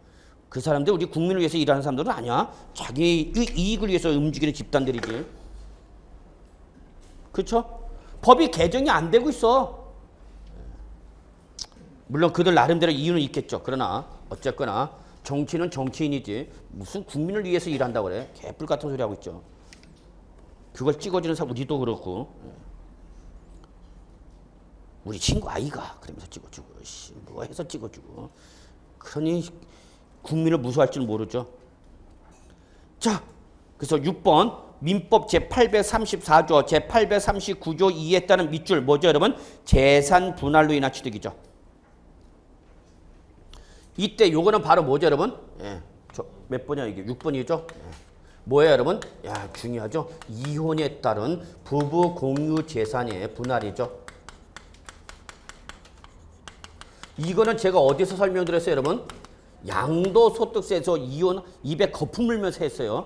그 사람들 우리 국민을 위해서 일하는 사람들은 아니야. 자기 이익을 위해서 움직이는 집단들이지. 그렇죠? 법이 개정이 안 되고 있어. 물론 그들 나름대로 이유는 있겠죠. 그러나 어쨌거나 정치는 정치인이지 무슨 국민을 위해서 일한다고 그래. 개뿔 같은 소리 하고 있죠. 그걸 찍어주는 사람 우리도 그렇고. 우리 친구 아이가 그러면서 찍어주고 뭐 해서 찍어주고. 그러니 국민을 무서워할 줄 모르죠. 자, 그래서 6번 민법 제834조, 제839조 2에 따른 밑줄 뭐죠 여러분? 재산 분할로 인한 취득이죠. 이때 요거는 바로 뭐죠 여러분? 몇 번이야 이게? 6번이죠? 뭐예요 여러분? 중요하죠. 이혼에 따른 부부 공유 재산의 분할이죠. 이거는 제가 어디서 설명드렸어요 여러분? 양도소득세에서 이혼 입에 거품 물면서 했어요.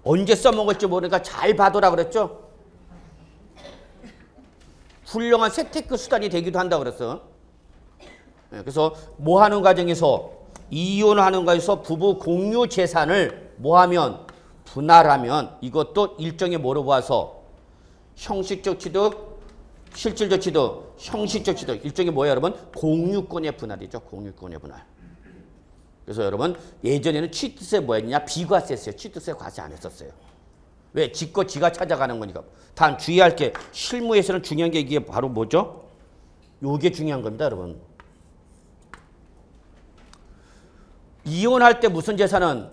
언제 써먹을지 모르니까 잘 봐둬라 그랬죠? 훌륭한 세테크 수단이 되기도 한다 그랬어. 그래서 뭐 하는 과정에서 이혼하는 과정에서 부부 공유 재산을 뭐 하면 분할하면 이것도 일종의 뭐로 봐서 형식적 취득, 실질적 취득, 형식적 취득 일종의 뭐예요 여러분? 공유권의 분할이죠. 공유권의 분할. 그래서 여러분 예전에는 취득세 뭐였냐? 비과세 했어요. 취득세 과세 안 했었어요. 왜? 지거 지가 찾아가는 거니까. 단 주의할 게 실무에서는 중요한 게 이게 바로 뭐죠? 요게 중요한 겁니다 여러분. 이혼할 때 무슨 재산은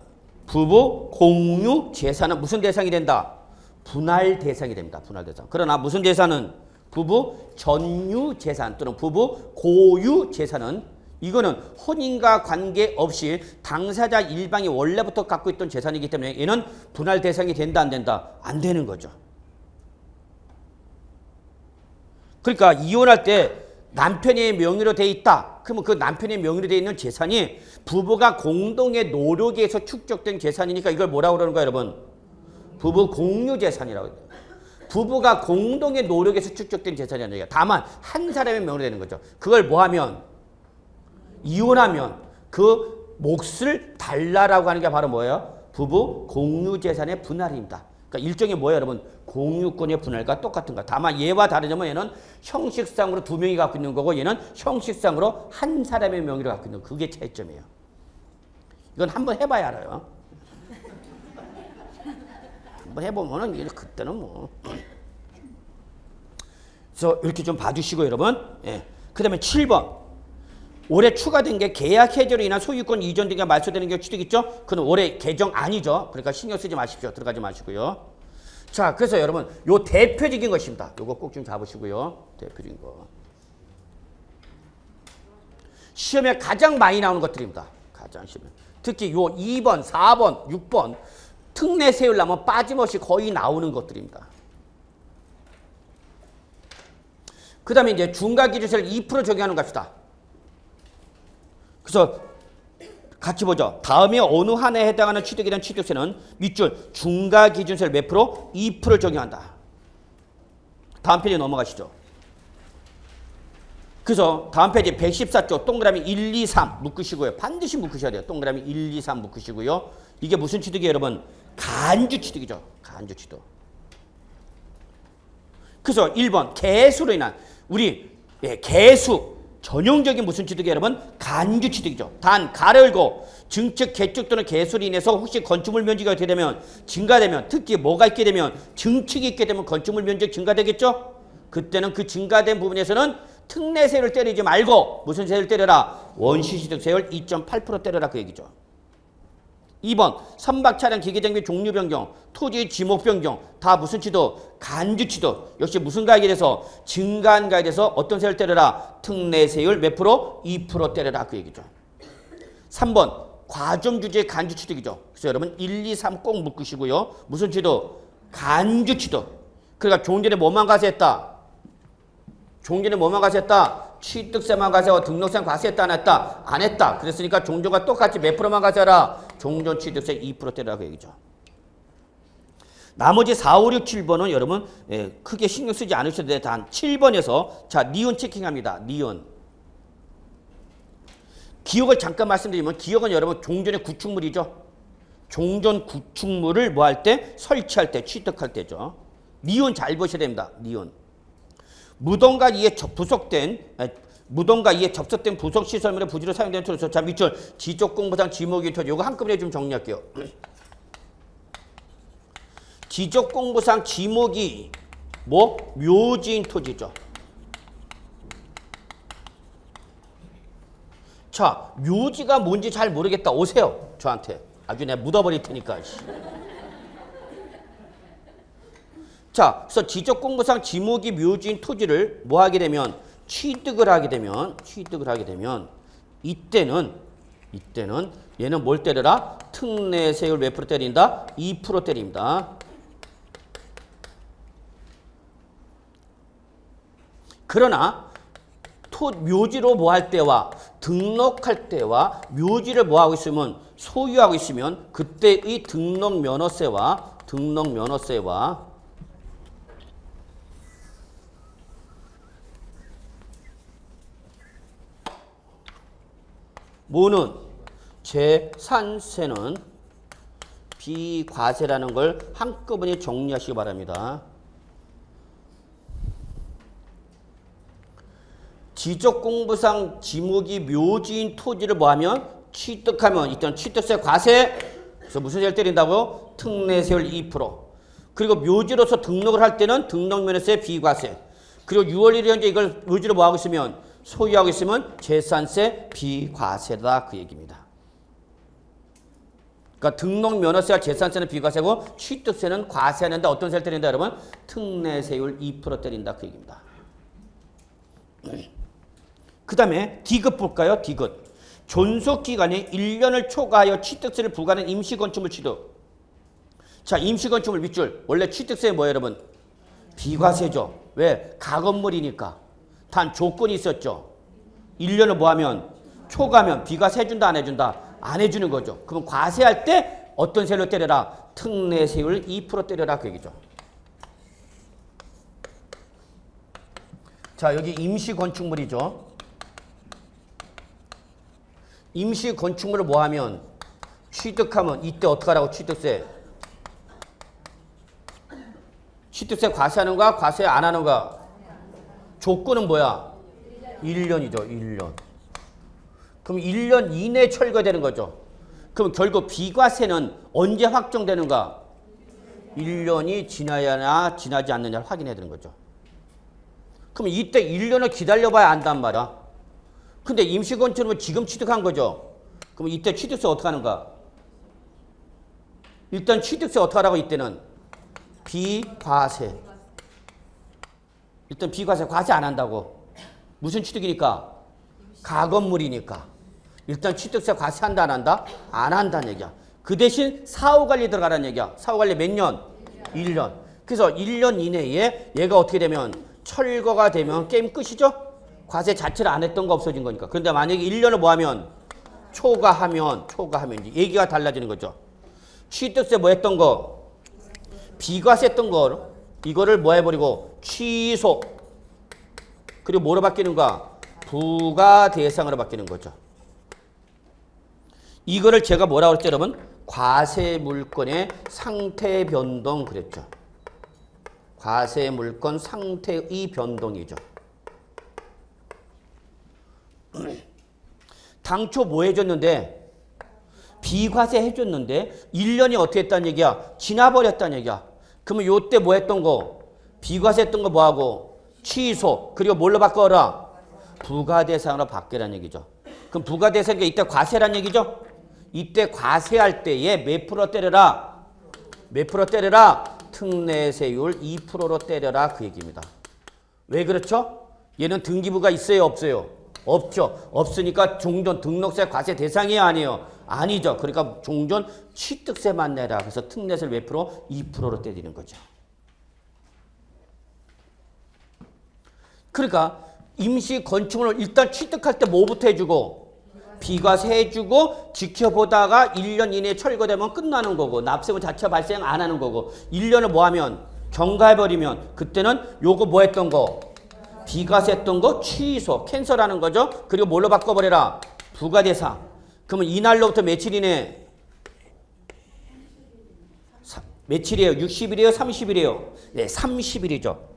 부부 공유 재산은 무슨 대상이 된다? 분할 대상이 됩니다. 분할 대상. 그러나 무슨 재산은 부부 전유 재산 또는 부부 고유 재산은 이거는 혼인과 관계없이 당사자 일방이 원래부터 갖고 있던 재산이기 때문에 얘는 분할 대상이 된다 안 된다? 안 되는 거죠. 그러니까 이혼할 때 남편의 명의로 돼 있다. 그러면 그 남편의 명의로 돼 있는 재산이 부부가 공동의 노력에 의해서 축적된 재산이니까 이걸 뭐라고 그러는 거예요 여러분? 부부 공유 재산이라고 해요. 부부가 공동의 노력에서 축적된 재산이 아니라 다만 한 사람의 명의로 되는 거죠. 그걸 뭐 하면? 이혼하면 그 몫을 달라라고 하는 게 바로 뭐예요? 부부 공유 재산의 분할입니다. 그러니까 일종의 뭐예요 여러분? 공유권의 분할과 똑같은 거. 다만 얘와 다른 점은 얘는 형식상으로 두 명이 갖고 있는 거고 얘는 형식상으로 한 사람의 명의로 갖고 있는 거. 그게 차이점이에요. 이건 한번 해봐야 알아요. 한번 해보면은 그때는 뭐. 그래서 이렇게 좀 봐주시고 여러분. 그 다음에 7번. 올해 추가된 게 계약 해지로 인한 소유권 이전 등에 말소되는 게 취득 있죠? 그건 올해 개정 아니죠. 그러니까 신경 쓰지 마십시오. 들어가지 마시고요. 자, 그래서 여러분 요 대표적인 것입니다. 요거 꼭 좀 잡으시고요. 대표적인 거. 시험에 가장 많이 나오는 것들입니다. 가장 시험에. 특히 요 2번, 4번, 6번 특례 세우려면 빠짐없이 거의 나오는 것들입니다. 그 다음에 이제 중과기준세를 2% 적용하는 거 합시다. 그래서 같이 보죠. 다음에 어느 한 해에 해당하는 취득에 대한 취득세는 밑줄 중과기준세를 몇 프로? 2%를 적용한다. 다음 페이지 넘어가시죠. 그래서 다음 페이지 114쪽 동그라미 1, 2, 3 묶으시고요. 반드시 묶으셔야 돼요. 동그라미 1, 2, 3 묶으시고요. 이게 무슨 취득이에요, 여러분? 간주 취득이죠. 간주 취득. 그래서 1번 개수로 인한 우리 개수 전형적인 무슨 취득이에요, 여러분? 간주 취득이죠. 단 가를 열고 증축, 개축 또는 개수로 인해서 혹시 건축물 면적이 어떻게 되면 증가되면 특히 뭐가 있게 되면 증축이 있게 되면 건축물 면적 증가되겠죠? 그때는 그 증가된 부분에서는 특례세율을 때리지 말고 무슨 세율 때려라? 원시취득세율 2.8% 때려라 그 얘기죠. 2번 선박 차량 기계장비 종류 변경, 토지 지목 변경 다 무슨 취득? 간주 취득. 역시 무슨 가액에 대해서? 증가한 가액에 대해서 어떤 세율 때려라? 특례세율 몇 프로? 2% 때려라 그 얘기죠. 3번 과점 주제 간주 취득이죠. 그래서 여러분 1, 2, 3 꼭 묶으시고요. 무슨 취득? 간주 취득. 그러니까 조금 전에 뭐만 과세했다? 조금 전에 뭐만 과세했다? 취득세만 과세하고 등록세만 과세했다 안 했다? 안 했다. 그랬으니까 종전과 똑같이 몇 프로만 과세하라? 종전 취득세 2% 때라고 얘기죠. 나머지 4, 5, 6, 7번은 여러분 크게 신경 쓰지 않으셔도 돼. 단 7번에서 자 니은 체킹합니다. 니은. 기억을 잠깐 말씀드리면 기억은 여러분 종전의 구축물이죠. 종전 구축물을 뭐 할 때? 설치할 때, 취득할 때죠. 니은 잘 보셔야 됩니다. 니은. 무덤과 이에 부속된 무덤과 이에 접속된 부속 시설물의 부지로 사용되는 토지로 자 밑줄 지적공부상 지목인 토지 요거 한꺼번에 좀 정리할게요. 지적공부상 지목이 뭐 묘지인 토지죠. 자 묘지가 뭔지 잘 모르겠다 오세요 저한테. 아주 내가 묻어버릴 테니까. 자, 그래서 지적공부상 지목이 묘지인 토지를 뭐 하게 되면 취득을 하게 되면 이때는 얘는 뭘 때려라? 특례세율 몇 프로 때린다? 2% 때립니다. 그러나 묘지로 뭐 할 때와 등록할 때와 묘지를 뭐 하고 있으면 소유하고 있으면 그때의 등록면허세와 뭐는 재산세는 비과세라는 걸 한꺼번에 정리하시기 바랍니다. 지적공부상 지목이 묘지인 토지를 뭐하면 취득하면 일단 취득세 과세 그래서 무슨 세율 때린다고요? 특례세율 2%. 그리고 묘지로서 등록을 할 때는 등록면허세 비과세. 그리고 6월 1일 현재 이걸 묘지로 뭐하고 있으면 소유하고 있으면 재산세 비과세다 그 얘기입니다. 그러니까 등록면허세와 재산세는 비과세고 취득세는 과세하는데 어떤 세를 때린다 여러분? 특례세율 2% 때린다 그 얘기입니다. 그 다음에 D급 볼까요? D급. 존속기간이 1년을 초과하여 취득세를 부과하는 임시건축물 취득. 자 임시건축물 밑줄 원래 취득세 뭐예요 여러분? 비과세죠. 왜? 가건물이니까. 단 조건이 있었죠. 1년을 뭐하면 초과하면 비과세 해준다 안 해준다? 안 해주는 거죠. 그럼 과세할 때 어떤 세율로 때려라? 특례세율 2% 때려라 그 얘기죠. 자 여기 임시건축물이죠. 임시건축물을 뭐하면 취득하면 이때 어떡하라고 취득세? 취득세 과세하는가 과세 안 하는가? 조건은 뭐야? 1년이죠. 1년. 그럼 1년 이내에 철거되는 거죠. 그럼 결국 비과세는 언제 확정되는가? 1년이 지나야나 지나지 않느냐를 확인해야 되는 거죠. 그럼 이때 1년을 기다려봐야 안단 말이야. 근데 임시건축은 지금 취득한 거죠. 그럼 이때 취득세 어떻게 하는가? 일단 취득세 어떻게 하라고 이때는? 비과세. 일단 비과세 과세 안 한다고. 무슨 취득이니까? 가건물이니까. 일단 취득세 과세한다 안 한다? 안 한다는 얘기야. 그 대신 사후관리 들어가라는 얘기야. 사후관리 몇 년? 1년. 그래서 1년 이내에 얘가 어떻게 되면 철거가 되면 게임 끝이죠? 과세 자체를 안 했던 거 없어진 거니까. 그런데 만약에 1년을 뭐 하면? 초과하면 이제 얘기가 달라지는 거죠. 취득세 뭐 했던 거? 비과세 했던 거 이거를 뭐 해버리고 취소. 그리고 뭐로 바뀌는 거야? 부가 대상으로 바뀌는 거죠. 이거를 제가 뭐라고 그랬죠, 여러분? 과세 물건의 상태 변동 그랬죠. 과세 물건 상태의 변동이죠. 당초 뭐 해줬는데? 비과세 해줬는데 1년이 어떻게 했다는 얘기야? 지나버렸다는 얘기야. 그러면 요때 뭐 했던 거? 비과세 했던 거 뭐하고? 취소. 그리고 뭘로 바꿔라? 부가대상으로 바뀌라는 얘기죠. 그럼 부가대상이 이때 과세란 얘기죠? 이때 과세할 때에 몇 프로 때려라? 몇 프로 때려라? 특례세율 2%로 때려라 그 얘기입니다. 왜 그렇죠? 얘는 등기부가 있어요 없어요? 없죠. 없으니까 종전 등록세 과세 대상이에요 아니에요? 아니죠. 그러니까 종전 취득세만 내라. 그래서 특례세를 몇 프로? 2%로 때리는 거죠. 그러니까 임시 건축물을 일단 취득할 때 뭐부터 해주고? 비과세 해주고 지켜보다가 1년 이내에 철거되면 끝나는 거고 납세금 자체 발생 안 하는 거고 1년을 뭐 하면? 경과해버리면 그때는 요거 뭐 했던 거? 비과세 했던 거 취소, 캔슬하는 거죠. 그리고 뭘로 바꿔버려라? 부가대상. 그러면 이날로부터 며칠이네? 며칠이에요? 60일이에요? 30일이에요? 네, 30일이죠.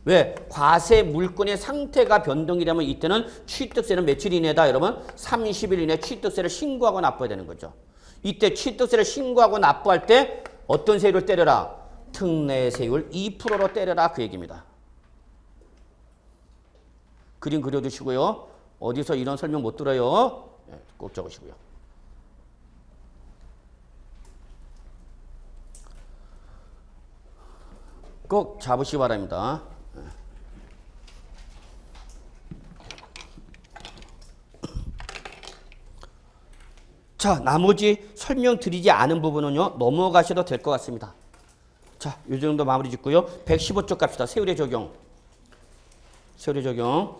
왜? 과세 물건의 상태가 변동이라면 이때는 취득세는 며칠 이내다 여러분? 30일 이내 취득세를 신고하고 납부해야 되는 거죠. 이때 취득세를 신고하고 납부할 때 어떤 세율을 때려라? 특례세율 2%로 때려라 그 얘기입니다. 그림 그려두시고요. 어디서 이런 설명 못 들어요? 네, 꼭 적으시고요. 꼭 잡으시기 바랍니다. 자, 나머지 설명드리지 않은 부분은요. 넘어가셔도 될 것 같습니다. 자, 이 정도 마무리 짓고요. 115쪽 갑시다. 세율의 적용. 세율의 적용.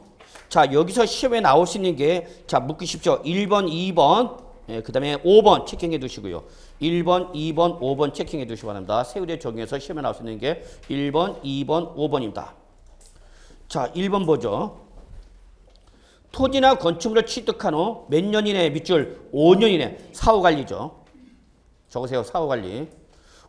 자, 여기서 시험에 나올 수 있는 게 자, 묶으십시오. 1번, 2번, 예, 그 다음에 5번 체킹해 두시고요. 1번, 2번, 5번 체킹해 두시기 바랍니다. 세율의 적용에서 시험에 나올 수 있는 게 1번, 2번, 5번입니다. 자, 1번 보죠. 토지나 건축물을 취득한 후 몇 년 이내 밑줄 5년 이내 사후관리죠. 적으세요. 사후관리.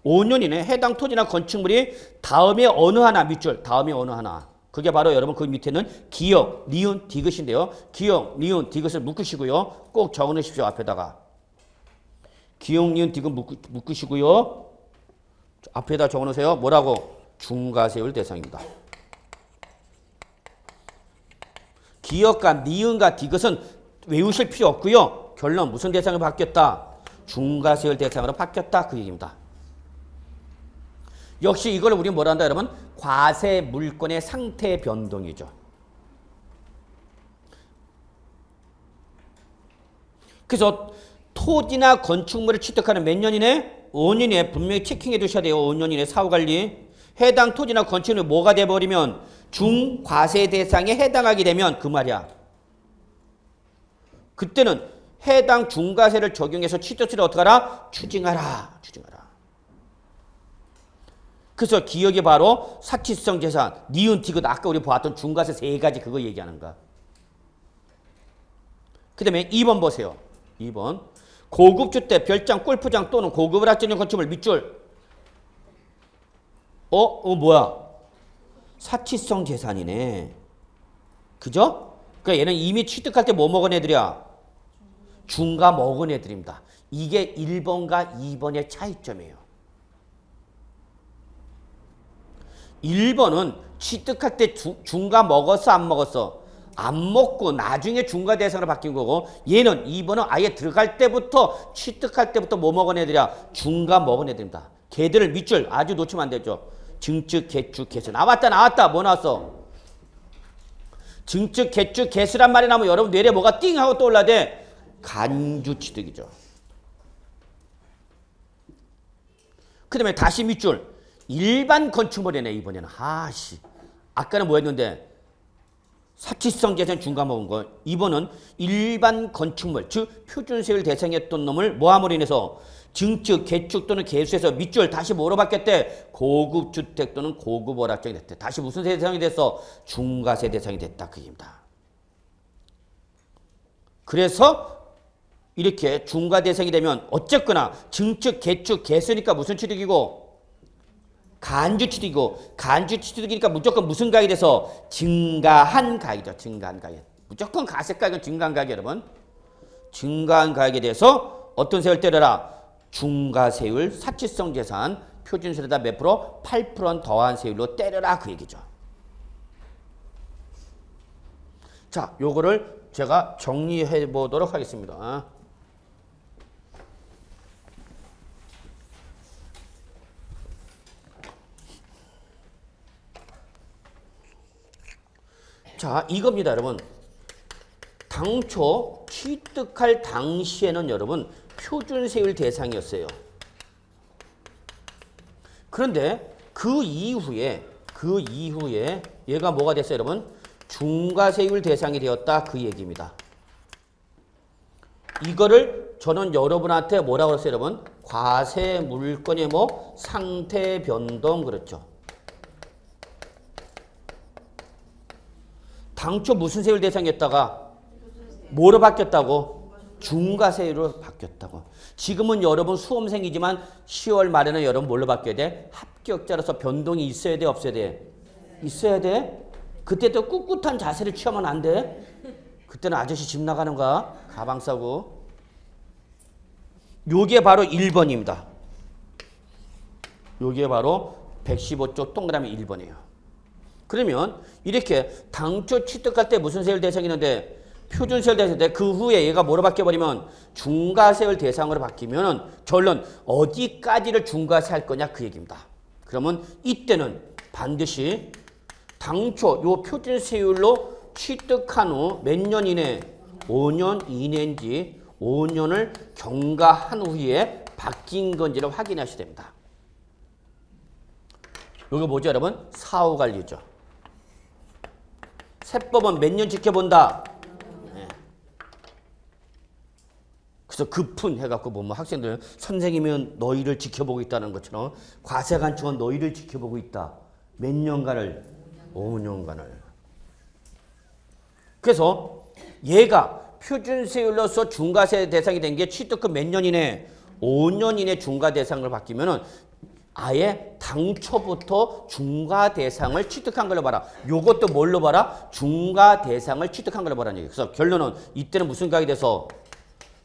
5년 이내 해당 토지나 건축물이 다음에 어느 하나 밑줄 다음에 어느 하나 그게 바로 여러분 그 밑에는 기역, 니은, 디귿인데요. 기역, 니은, 디귿을 묶으시고요. 꼭 적어놓으십시오. 앞에다가. 기역, 니은, 디귿 묶으시고요. 앞에다 적어놓으세요. 뭐라고? 중과세율 대상입니다. 기역과 니은과 디귿은 외우실 필요 없고요. 결론 무슨 대상으로 바뀌었다? 중과세율 대상으로 바뀌었다. 그 얘기입니다. 역시 이걸 우리 뭐라 한다 여러분? 과세 물건의 상태 변동이죠. 그래서 토지나 건축물을 취득하는 몇 년 이내? 5년 이내 분명히 체킹해 두셔야 돼요. 5년 이내 사후관리. 해당 토지나 건축물이 뭐가 돼버리면 중과세 대상에 해당하게 되면 그 말이야. 그때는 해당 중과세를 적용해서 취득세를 어떻게 하라? 추징하라. 추징하라. 그래서 기억이 바로 사치성 재산, 니은, 디귿 아까 우리 보았던 중과세 세 가지 그거 얘기하는 거야. 그 다음에 2번 보세요. 2번. 고급 주택, 별장, 골프장 또는 고급을 확정된 건축물 밑줄. 뭐야? 사치성 재산이네. 그죠? 그러니까 얘는 이미 취득할 때 뭐 먹은 애들이야? 중과 먹은 애들입니다. 이게 1번과 2번의 차이점이에요. 1번은 취득할 때 중과 먹었어 안 먹었어? 안 먹고 나중에 중과 대상으로 바뀐 거고 얘는 2번은 아예 들어갈 때부터 취득할 때부터 뭐 먹은 애들이야? 중과 먹은 애들입니다. 걔들을 밑줄 아주 놓치면 안 되죠. 증축, 개축, 개수. 나왔다. 뭐 나왔어? 증축, 개축, 개수란 말이 나오면 여러분 뇌에 뭐가 띵 하고 떠올라야 돼? 간주취득이죠. 그 다음에 다시 밑줄. 일반 건축물이네 이번에는. 아까는 뭐였는데? 사치성 재산 중과 먹은 거. 이번은 일반 건축물, 즉 표준세율 대상이었던 놈을 뭐함으로 인해서 증축, 개축 또는 개수에서 밑줄 다시 뭐로 바뀌었대? 고급 주택 또는 고급 월합장이 됐대. 다시 무슨 세대 대상이 됐어? 중과세 대상이 됐다. 그 얘기입니다. 그래서 이렇게 중과대상이 되면 어쨌거나 증축, 개축, 개수니까 무슨 취득이고 간주취득이고 간주취득이니까 무조건 무슨 가액이 돼서 증가한 가액이죠. 증가한 가액. 무조건 가세가액은 증가한 가액 여러분. 증가한 가액에 대해서 어떤 세율 때려라? 중과세율, 사치성 재산, 표준세율에다 몇 프로? 8% 더한 세율로 때려라 그 얘기죠. 자, 요거를 제가 정리해 보도록 하겠습니다. 자, 이겁니다, 여러분. 당초 취득할 당시에는 여러분 표준세율 대상이었어요. 그런데 그 이후에 얘가 뭐가 됐어요, 여러분? 중과세율 대상이 되었다 그 얘기입니다. 이거를 저는 여러분한테 뭐라고 그랬어요, 여러분? 과세 물건의 뭐 상태 변동 그렇죠. 당초 무슨 세율 대상이었다가 뭐로 바뀌었다고? 중과세율로 바뀌었다고. 지금은 여러분 수험생이지만 10월 말에는 여러분 뭘로 바뀌어야 돼? 합격자로서 변동이 있어야 돼, 없어야 돼? 있어야 돼. 그때 또 꿋꿋한 자세를 취하면 안 돼. 그때는 아저씨 집 나가는 거야. 가방 싸고. 요게 바로 1번입니다. 요게 바로 115조 동그라미 1번이에요. 그러면 이렇게 당초 취득할 때 무슨 세율 대상이 있는데 표준세율 대상인데 그 후에 얘가 뭐로 바뀌어버리면 중과세율 대상으로 바뀌면 결론 어디까지를 중과세 할 거냐 그 얘기입니다. 그러면 이때는 반드시 당초 요 표준세율로 취득한 후 몇 년 이내 5년 이내인지 5년을 경과한 후에 바뀐 건지를 확인하셔야 됩니다. 이거 뭐죠 여러분? 사후관리죠. 세법은 몇 년 지켜본다? 네. 그래서 급훈 해갖고 보면 학생들 선생님은 너희를 지켜보고 있다는 것처럼 과세관청은 너희를 지켜보고 있다. 몇 년간을? 5년간을. 그래서 얘가 표준세율로서 중과세 대상이 된 게 취득 후 몇 년 이내? 5년 이내 중과 대상을 바뀌면은 아예 당초부터 중과 대상을 취득한 걸로 봐라. 요것도 뭘로 봐라? 중과 대상을 취득한 걸로 봐라는 얘기. 그래서 결론은 이때는 무슨 가액이 돼서?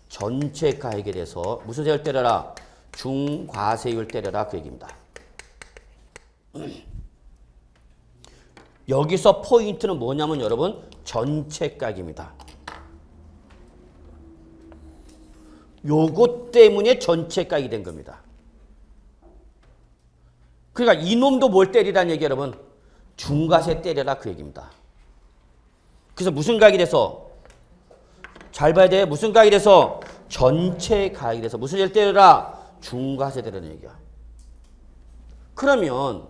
전체 가액에 대해서 무슨 세율 때려라? 중과세율 때려라 그 얘기입니다. 여기서 포인트는 뭐냐면 여러분 전체 가액입니다. 요것 때문에 전체 가액이 된 겁니다. 그러니까 이놈도 뭘 때리라는 얘기 여러분? 중과세 때려라 그 얘기입니다. 그래서 무슨 가액이 돼서? 잘 봐야 돼. 무슨 가액이 돼서? 전체 가액이 돼서 무슨 세율 때려라? 중과세 때리라는 얘기야. 그러면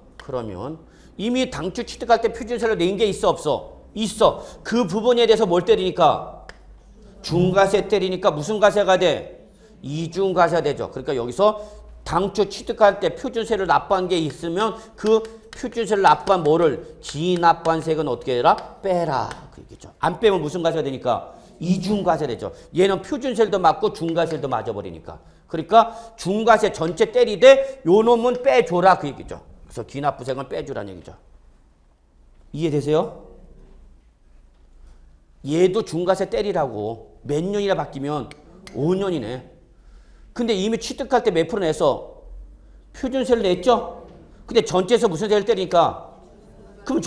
이미 당초 취득할 때 표준세율로 낸 게 있어 없어? 있어. 그 부분에 대해서 뭘 때리니까? 중과세 때리니까 무슨 과세가 돼? 이중과세가 되죠. 그러니까 여기서 당초 취득할 때 표준세를 납부한 게 있으면 그 표준세를 납부한 뭐를? 기납부한 세액은 어떻게 해라? 빼라. 그 얘기죠. 안 빼면 무슨 과세가 되니까? 이중과세 되죠. 얘는 표준세도 맞고 중과세도 맞아버리니까. 그러니까 중과세 전체 때리되 요 놈은 빼줘라 그 얘기죠. 그래서 기납부세액은 빼주라는 얘기죠. 이해되세요? 얘도 중과세 때리라고. 몇 년이나 바뀌면 5년이네. 근데 이미 취득할 때 몇 프로 내서 표준세를 냈죠? 근데 전체에서 무슨 세를 때리니까 그럼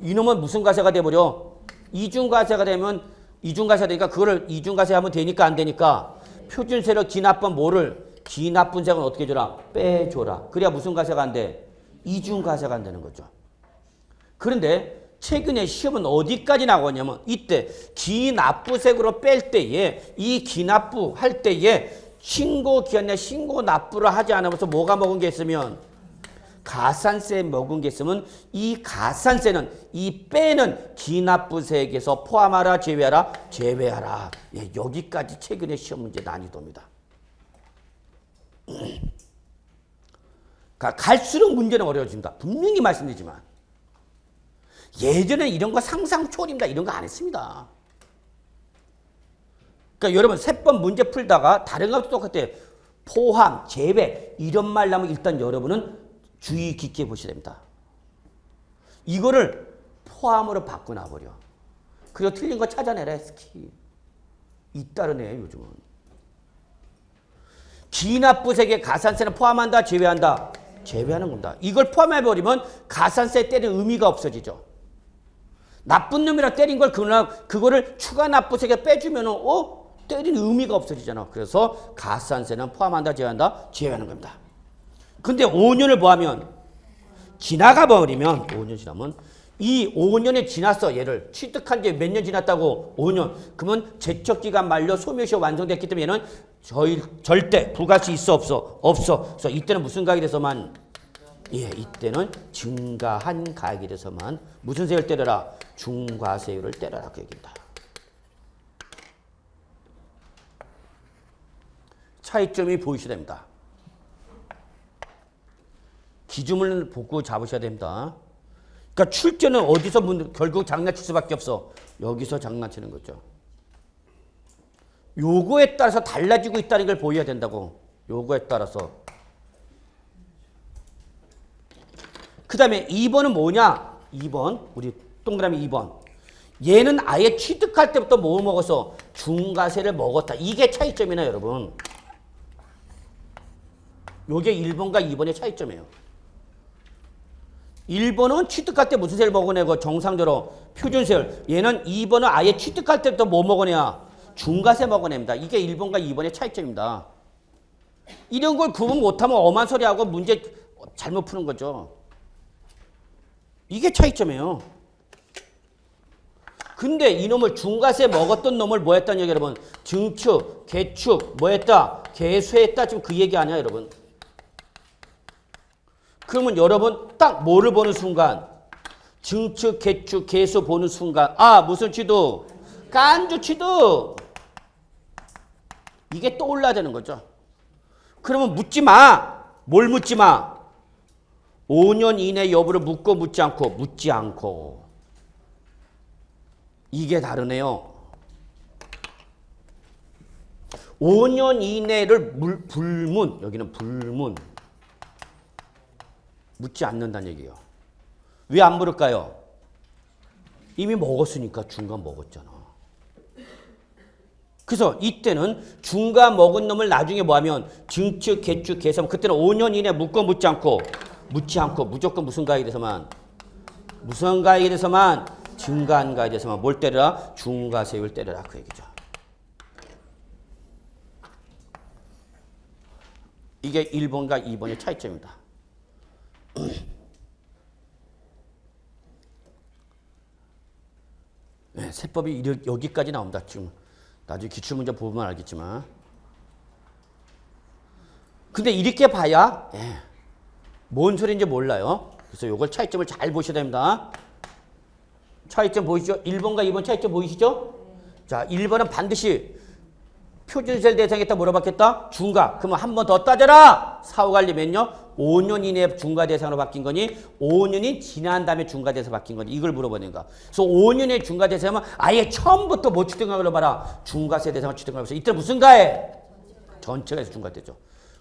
이놈은 무슨 과세가 돼버려? 이중과세가 되면 이중과세가 되니까 그거를 이중과세 하면 되니까 안 되니까 표준세를 기납한 뭐를? 기납분세액은 어떻게 줘라? 빼줘라. 그래야 무슨 과세가 안 돼? 이중과세가 안 되는 거죠. 그런데 최근에 시험은 어디까지 나오냐면 이때 기납부세액으로 뺄 때에 이 기납부 할 때에 신고기한 내 신고납부를 하지 않으면서 뭐가 먹은 게 있으면 가산세 먹은 게 있으면 이 가산세는 이 빼는 기납부세액에서 포함하라 제외하라 제외하라. 예, 여기까지 최근에 시험 문제 난이도입니다. 갈수록 문제는 어려워집니다. 분명히 말씀드리지만 예전에 이런 거 상상 초월입니다. 이런 거 안 했습니다. 그러니까 여러분 세법 문제 풀다가 다른 것도 똑같아요. 포함, 제외 이런 말 나오면 일단 여러분은 주의 깊게 보셔야 됩니다. 이거를 포함으로 바꿔놔버려. 그리고 틀린 거 찾아내라. 스키. 잇따르네 요즘은. 기납부색의 가산세는 포함한다, 제외한다? 제외하는 겁니다. 이걸 포함해버리면 가산세 때리는 의미가 없어지죠. 나쁜 놈이라 때린 걸 그거를 추가 납부세에 빼주면 때리는 의미가 없어지잖아. 그래서 가산세는 포함한다, 제외한다? 제외하는 겁니다. 근데 5년을 뭐하면 지나가 버리면 5년 지나면 이 5년이 지났어. 얘를 취득한 지 몇 년 지났다고? 5년. 그러면 제척기간 만료 소멸시효 완성됐기 때문에 얘는 절대 부가치 있어 없어? 없어. 그래서 이때는 무슨 가액이 돼서만? 예, 이때는 증가한 가액이 돼서만 무슨 세율을 때려라? 중과세율을 때려라 그 얘기입니다. 차이점이 보이셔야 됩니다. 기준을 보고 잡으셔야 됩니다. 그러니까 출제는 어디서 결국 장난칠 수밖에 없어. 여기서 장난치는 거죠. 요거에 따라서 달라지고 있다는 걸 보여야 된다고. 요거에 따라서. 그 다음에 2번은 뭐냐? 2번. 우리 동그라미 2번. 얘는 아예 취득할 때부터 뭐 먹어서 중과세를 먹었다. 이게 차이점이나 여러분. 요게 1번과 2번의 차이점이에요. 1번은 취득할 때 무슨 세를 먹어내고 정상적으로 표준세율. 얘는 2번은 아예 취득할 때부터 뭐 먹어내야? 중과세 먹어냅니다. 이게 1번과 2번의 차이점입니다. 이런 걸 구분 못하면 엄한 소리하고 문제 잘못 푸는 거죠. 이게 차이점이에요. 근데 이놈을 중과세 먹었던 놈을 뭐 했다는 얘기 여러분? 증축, 개축, 뭐 했다? 개수했다. 지금 그 얘기 아니야 여러분. 그러면 여러분 딱 뭐를 보는 순간? 증축, 개축, 개수 보는 순간 무슨 취득? 간주 취득. 이게 떠올라야 되는 거죠. 그러면 묻지 마. 뭘 묻지 마? 5년 이내 여부를 묻고 묻지 않고 묻지 않고. 이게 다르네요. 5년 이내를 불문. 여기는 불문. 묻지 않는다는 얘기예요. 왜 안 물을까요? 이미 먹었으니까 중간 먹었잖아. 그래서 이때는 중간 먹은 놈을 나중에 뭐하면 증축, 개축, 개선. 그때는 5년 이내 묻고 묻지 않고 무조건 무슨 가액에 대해서만 증가한 가액에 대해서만 뭘 때려라? 중과세율 때려라 그 얘기죠. 이게 1번과 2번의 차이점입니다. 네, 세법이 여기까지 나옵니다. 지금 나중에 기출문제 보면 알겠지만. 근데 이렇게 봐야 뭔 소리인지 몰라요. 그래서 이걸 차이점을 잘 보셔야 됩니다. 차이점 보이시죠? 1번과 2번 차이점 보이시죠? 자, 1번은 반드시 표준세를 대상했다 물어봤겠다? 중과. 그러면 한 번 더 따져라! 사후관리 몇년? 5년 이내에 중과 대상으로 바뀐 거니? 5년이 지난 다음에 중과 대상 바뀐 거니? 이걸 물어보는 거야. 그래서 5년의 중과 대상은 아예 처음부터 뭐 취득하기로 봐라. 중과세 대상을 취득하기로 해서 이때 무슨 가에? 전체가 해서 중과되죠.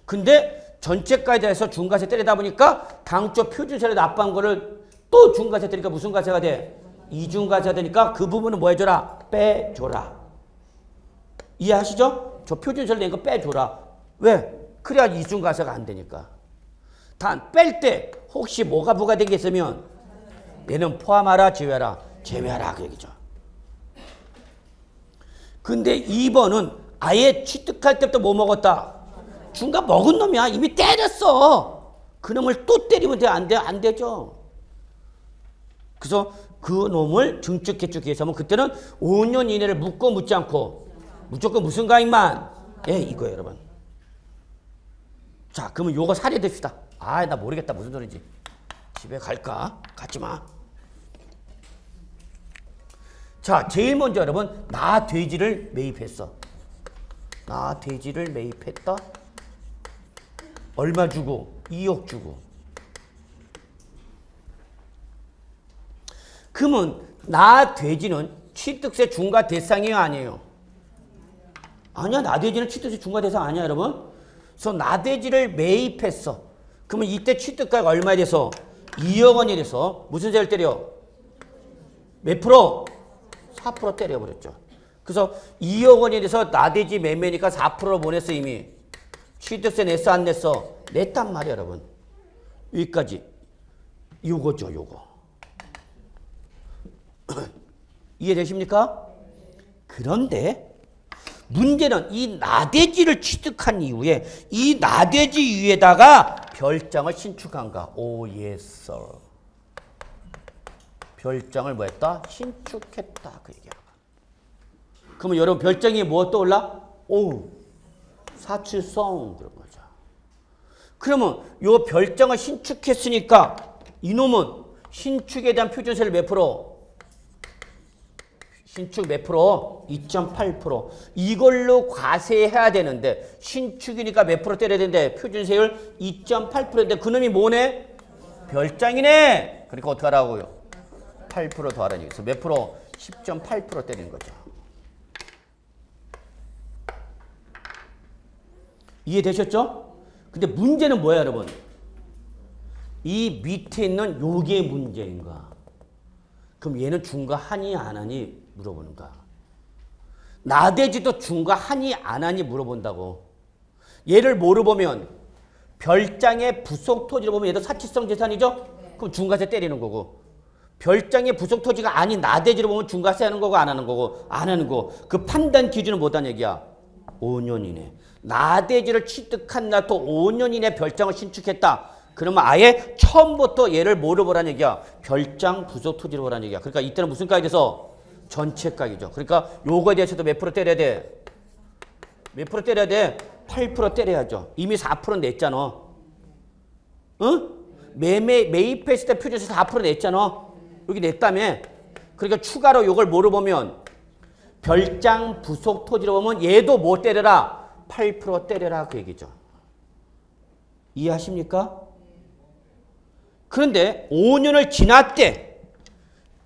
근데 전체가에 대해서 중과세 때리다 보니까 당초 표준세를 납부한 거를 또 중과세 때리니까 무슨 과세가 돼? 이중과세가 되니까 그 부분은 뭐 해줘라? 빼줘라. 이해하시죠? 저 표준세를 낸 거 빼줘라. 왜? 그래야 이중과세가 안 되니까. 단 뺄 때 혹시 뭐가 부과된 게 있으면 얘는 포함하라, 제외하라. 제외하라 그 얘기죠. 근데 2번은 아예 취득할 때부터 뭐 먹었다? 중간 먹은 놈이야. 이미 때렸어. 그 놈을 또 때리면 돼? 안 돼? 안 되죠. 그래서 그 놈을 증축, 개축, 개수하면 그때는 5년 이내를 묻고 묻지 않고 무조건 무슨 가액만? 이거예요 여러분. 자, 그러면 요거 사례 듭시다. 나 모르겠다. 무슨 소리인지. 집에 갈까? 가지 마. 자, 제일 먼저 여러분, 나 돼지를 매입했어. 나 돼지를 매입했다. 얼마 주고? 2억 주고. 그러면 나 돼지는 취득세 중과 대상이에요, 아니에요? 아니야. 나대지는 취득세 중과 대상 아니야, 여러분. 그래서 나대지를 매입했어. 그러면 이때 취득가가 얼마에 돼서? 2억 원이 돼서 무슨 세를 때려? 몇 프로? 4% 때려버렸죠. 그래서 2억 원이 돼서 나대지 매매니까 4%로 보냈어 이미. 취득세 냈어 안 냈어? 냈단 말이야 여러분. 여기까지. 요거죠 요거. 이해되십니까? 그런데 문제는 이 나대지를 취득한 이후에 이 나대지 위에다가 별장을 신축한가? 오 예서. 별장을 뭐 했다? 신축했다. 그 얘기야. 그러면 여러분 별장이 뭐 떠올라? 오 사치성 그런 거죠. 그러면 요 별장을 신축했으니까 이놈은 신축에 대한 표준세를 몇 프로? 신축 몇 프로? 2.8%. 이걸로 과세해야 되는데 신축이니까 몇 프로 때려야 되는데 표준세율 2.8%인데 그놈이 뭐네? 별장이네. 그러니까 어떻게 하라고요? 8% 더하라는 얘기죠. 몇 프로? 10.8% 때리는 거죠. 이해되셨죠? 근데 문제는 뭐야 여러분? 이 밑에 있는 요게 문제인가? 그럼 얘는 중과하니 안 하니 물어보는가? 나대지도 중과하니 안 하니 물어본다고. 얘를 뭐로 보면 별장의 부속 토지를 보면 얘도 사치성 재산이죠? 그럼 중과세 때리는 거고. 별장의 부속 토지가 아닌 나대지를 보면 중과세 하는 거고 안 하는 거고 안 하는 거. 그 판단 기준은 뭐다는 얘기야? 5년 이내. 나대지를 취득한 날부터 5년 이내 별장을 신축했다. 그러면 아예 처음부터 얘를 뭐로 보라는 얘기야? 별장 부속 토지로 보라는 얘기야. 그러니까 이때는 무슨 가액이 돼서? 전체 가액이죠. 그러니까 요거에 대해서도 몇 프로 때려야 돼? 몇 프로 때려야 돼? 8% 때려야죠. 이미 4% 냈잖아. 응? 매입했을 때 표준세 4% 냈잖아. 여기 냈다며. 그러니까 추가로 요걸 뭐로 보면 별장 부속 토지로 보면 얘도 뭐 때려라? 8% 때려라 그 얘기죠. 이해하십니까? 그런데 5년을 지났대.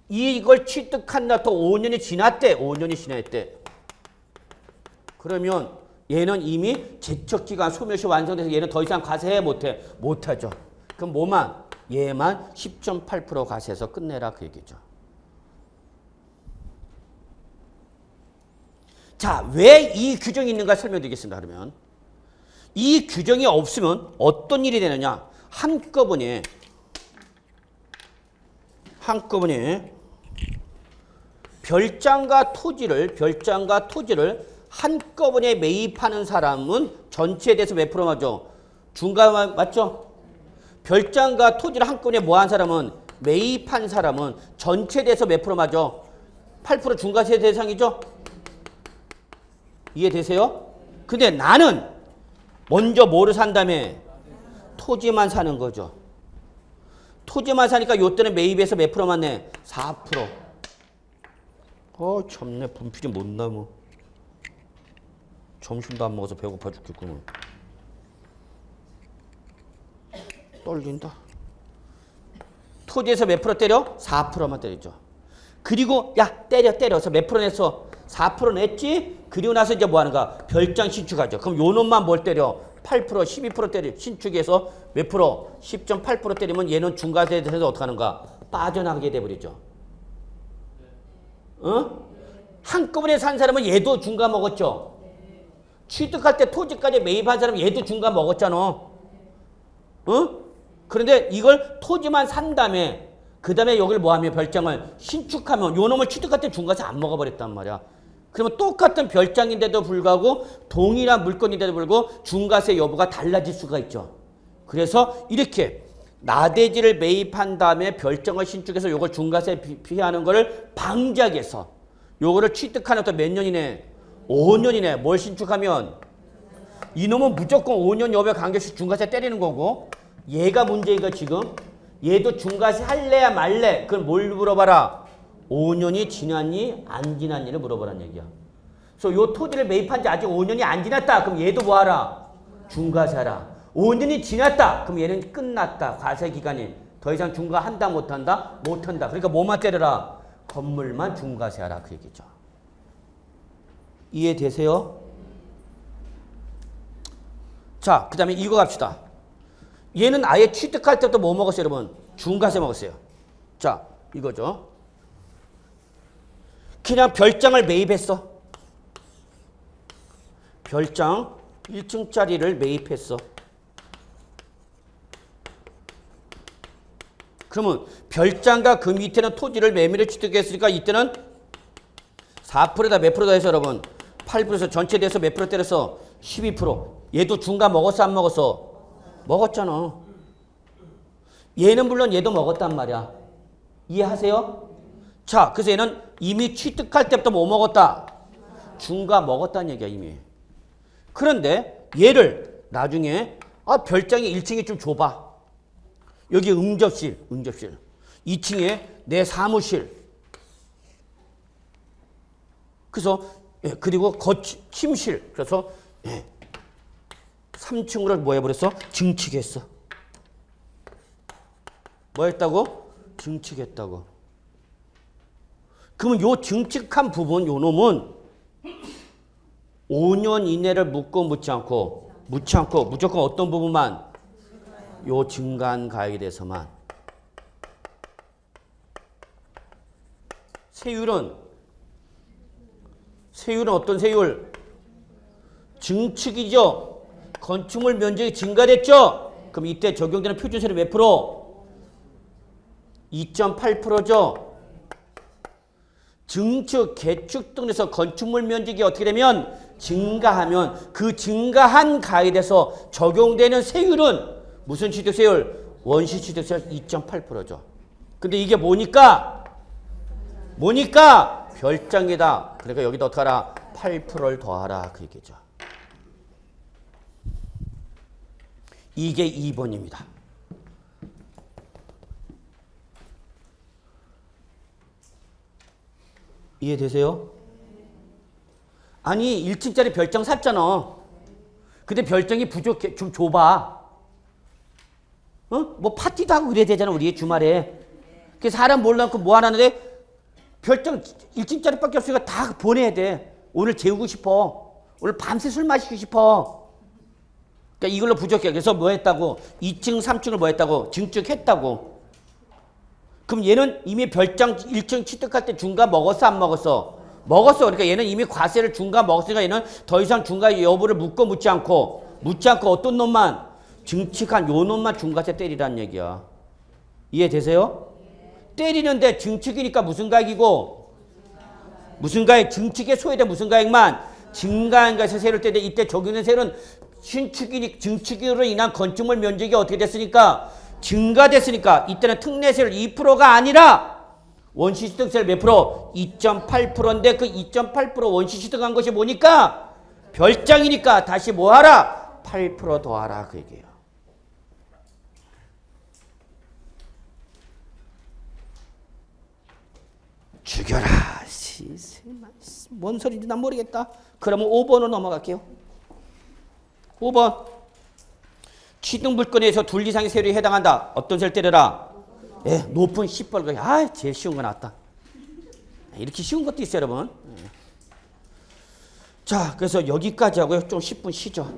이걸 취득한 날부터 5년이 지났대. 5년이 지났대. 그러면 얘는 이미 제척기간 소멸시 완성돼서 얘는 더 이상 과세해 못해? 못하죠. 그럼 뭐만? 얘만 10.8% 과세해서 끝내라 그 얘기죠. 자, 왜 이 규정이 있는가 설명드리겠습니다. 그러면 이 규정이 없으면 어떤 일이 되느냐? 한꺼번에 별장과 토지를 한꺼번에 매입하는 사람은 전체에 대해서 몇 프로 맞죠? 중과 맞죠? 별장과 토지를 한꺼번에 뭐 한 사람은 매입한 사람은 전체에 대해서 몇 프로 맞죠? 8% 중과세 대상이죠? 이해되세요? 근데 나는 먼저 뭐를 산다며? 토지만 사는 거죠. 토지만 사니까 요때는 매입해서 몇 프로만 내? 4%. 참내 분필이 못 나무. 점심도 안 먹어서 배고파 죽겠구만. 떨린다. 토지에서 몇 프로 때려? 4%만 때리죠. 그리고 야 때려서 몇 프로 냈어? 4% 냈지? 그리고 나서 이제 뭐 하는가? 별장 신축하죠. 그럼 요 놈만 뭘 때려? 8%, 12% 때려. 신축해서 몇 프로? 10.8% 때리면 얘는 중과세에 대해서 어떻게 하는가? 빠져나가게 돼버리죠. 한꺼번에 산 사람은 얘도 중과 먹었죠. 취득할 때 토지까지 매입한 사람은 얘도 중과 먹었잖아. 그런데 이걸 토지만 산 다음에 그 다음에 여기를 뭐하면 별장을 신축하면 요 놈을 취득할 때 중과세 안 먹어버렸단 말이야. 그러면 똑같은 별장인데도 불구하고 동일한 물건인데도 불구하고 중과세 여부가 달라질 수가 있죠. 그래서 이렇게 나대지를 매입한 다음에 별장을 신축해서 요걸 중과세 피하는 거를 방지하기 위해서 요거를 취득하는 또 몇 년이네? 5년이네. 뭘 신축하면? 이놈은 무조건 5년 여부에 관계없이 중과세 때리는 거고 얘가 문제이가 지금 얘도 중과세 할래야 말래. 그걸 뭘 물어봐라? 5년이 지났니? 안 지났니를 물어보라는 얘기야. 그래서 요 토지를 매입한 지 아직 5년이 안 지났다. 그럼 얘도 뭐 하라? 중과세 하라. 5년이 지났다. 그럼 얘는 끝났다. 과세 기간이. 더 이상 중과한다 못한다? 못한다. 그러니까 뭐만 때려라? 건물만 중과세 하라. 그 얘기죠. 이해되세요? 자, 그 다음에 이거 갑시다. 얘는 아예 취득할 때부터 뭐 먹었어요, 여러분? 중과세 먹었어요. 자, 이거죠. 그냥 별장을 매입했어. 별장 1층짜리를 매입했어. 그러면 별장과 그 밑에는 토지를 매매를 취득했으니까 이때는 4%다 몇 프로다 해서 여러분 8%에서 전체 대해서 몇 프로 때려서 12%. 얘도 중과 먹었어 안 먹었어? 먹었잖아. 얘는 물론 얘도 먹었단 말이야. 이해하세요? 자, 그래서 얘는 이미 취득할 때부터 뭐 먹었다? 중과 먹었다는 얘기야 이미. 그런데 얘를 나중에 별장이 1층이 좀 좁아. 여기 응접실. 2층에 내 사무실. 그래서 그리고 침실. 그래서 3층으로 뭐 해버렸어? 증축했어. 뭐 했다고? 증축했다고. 그러면 요 증축한 부분, 요 놈은 5년 이내를 묻지 않고 무조건 어떤 부분만? 요 증가한 가액에 대해서만. 세율은 어떤 세율? 증축이죠. 건축물 면적이 증가됐죠. 그럼 이때 적용되는 표준세율이 몇 프로? 2.8%죠. 증축, 개축 등에서 건축물 면적이 어떻게 되면 증가하면 그 증가한 가액에 대해서 적용되는 세율은 무슨 취득세율? 원시취득세율 2.8%죠. 근데 이게 뭐니까? 별장이다. 그러니까 여기다 어떻게 하라? 8%를 더하라. 그 얘기죠. 이게 2번입니다. 이해되세요? 아니 1층짜리 별장 샀잖아. 근데 별장이 부족해. 좀 좁아. 뭐 파티도 하고 그래야 되잖아. 우리 주말에. 그 사람 몰라놓고 뭐 하는데 별장 1층짜리밖에 없으니까 다 보내야 돼. 오늘 재우고 싶어. 오늘 밤새 술 마시고 싶어. 그러니까 이걸로 부족해. 그래서 뭐 했다고? 2층, 3층을 뭐 했다고? 증축했다고. 그럼 얘는 이미 별장 1층 취득할 때 중과 먹었어 안 먹었어? 먹었어. 그러니까 얘는 이미 과세를 중과 먹었으니까 얘는 더 이상 중과 여부를 묻지 않고 어떤 놈만? 증축한 요 놈만 중과세 때리라는 얘기야. 이해되세요? 때리는데 증축이니까 무슨 가액이고? 무슨 가액? 증축에 소외된 무슨 가액만? 증가한 가에서 세를 떼는데 이때 적용된 세율은 증축으로 인한 건축물 면적이 어떻게 됐으니까? 증가됐으니까 이때는 특례세율 2%가 아니라 원시취득세율 몇 프로? 2.8%인데 그 2.8% 원시취득한 것이 뭐니까? 별장이니까 다시 뭐 하라? 8% 더하라 그 얘기예요. 죽여라. 뭔 소리인지 난 모르겠다. 그러면 5번으로 넘어갈게요. 5번. 취득물건에서 둘 이상의 세율이 해당한다. 어떤 세를 때려라? 높은 10벌. 제일 쉬운 거 나왔다. 이렇게 쉬운 것도 있어요, 여러분. 자, 그래서 여기까지 하고요. 좀 10분 쉬죠.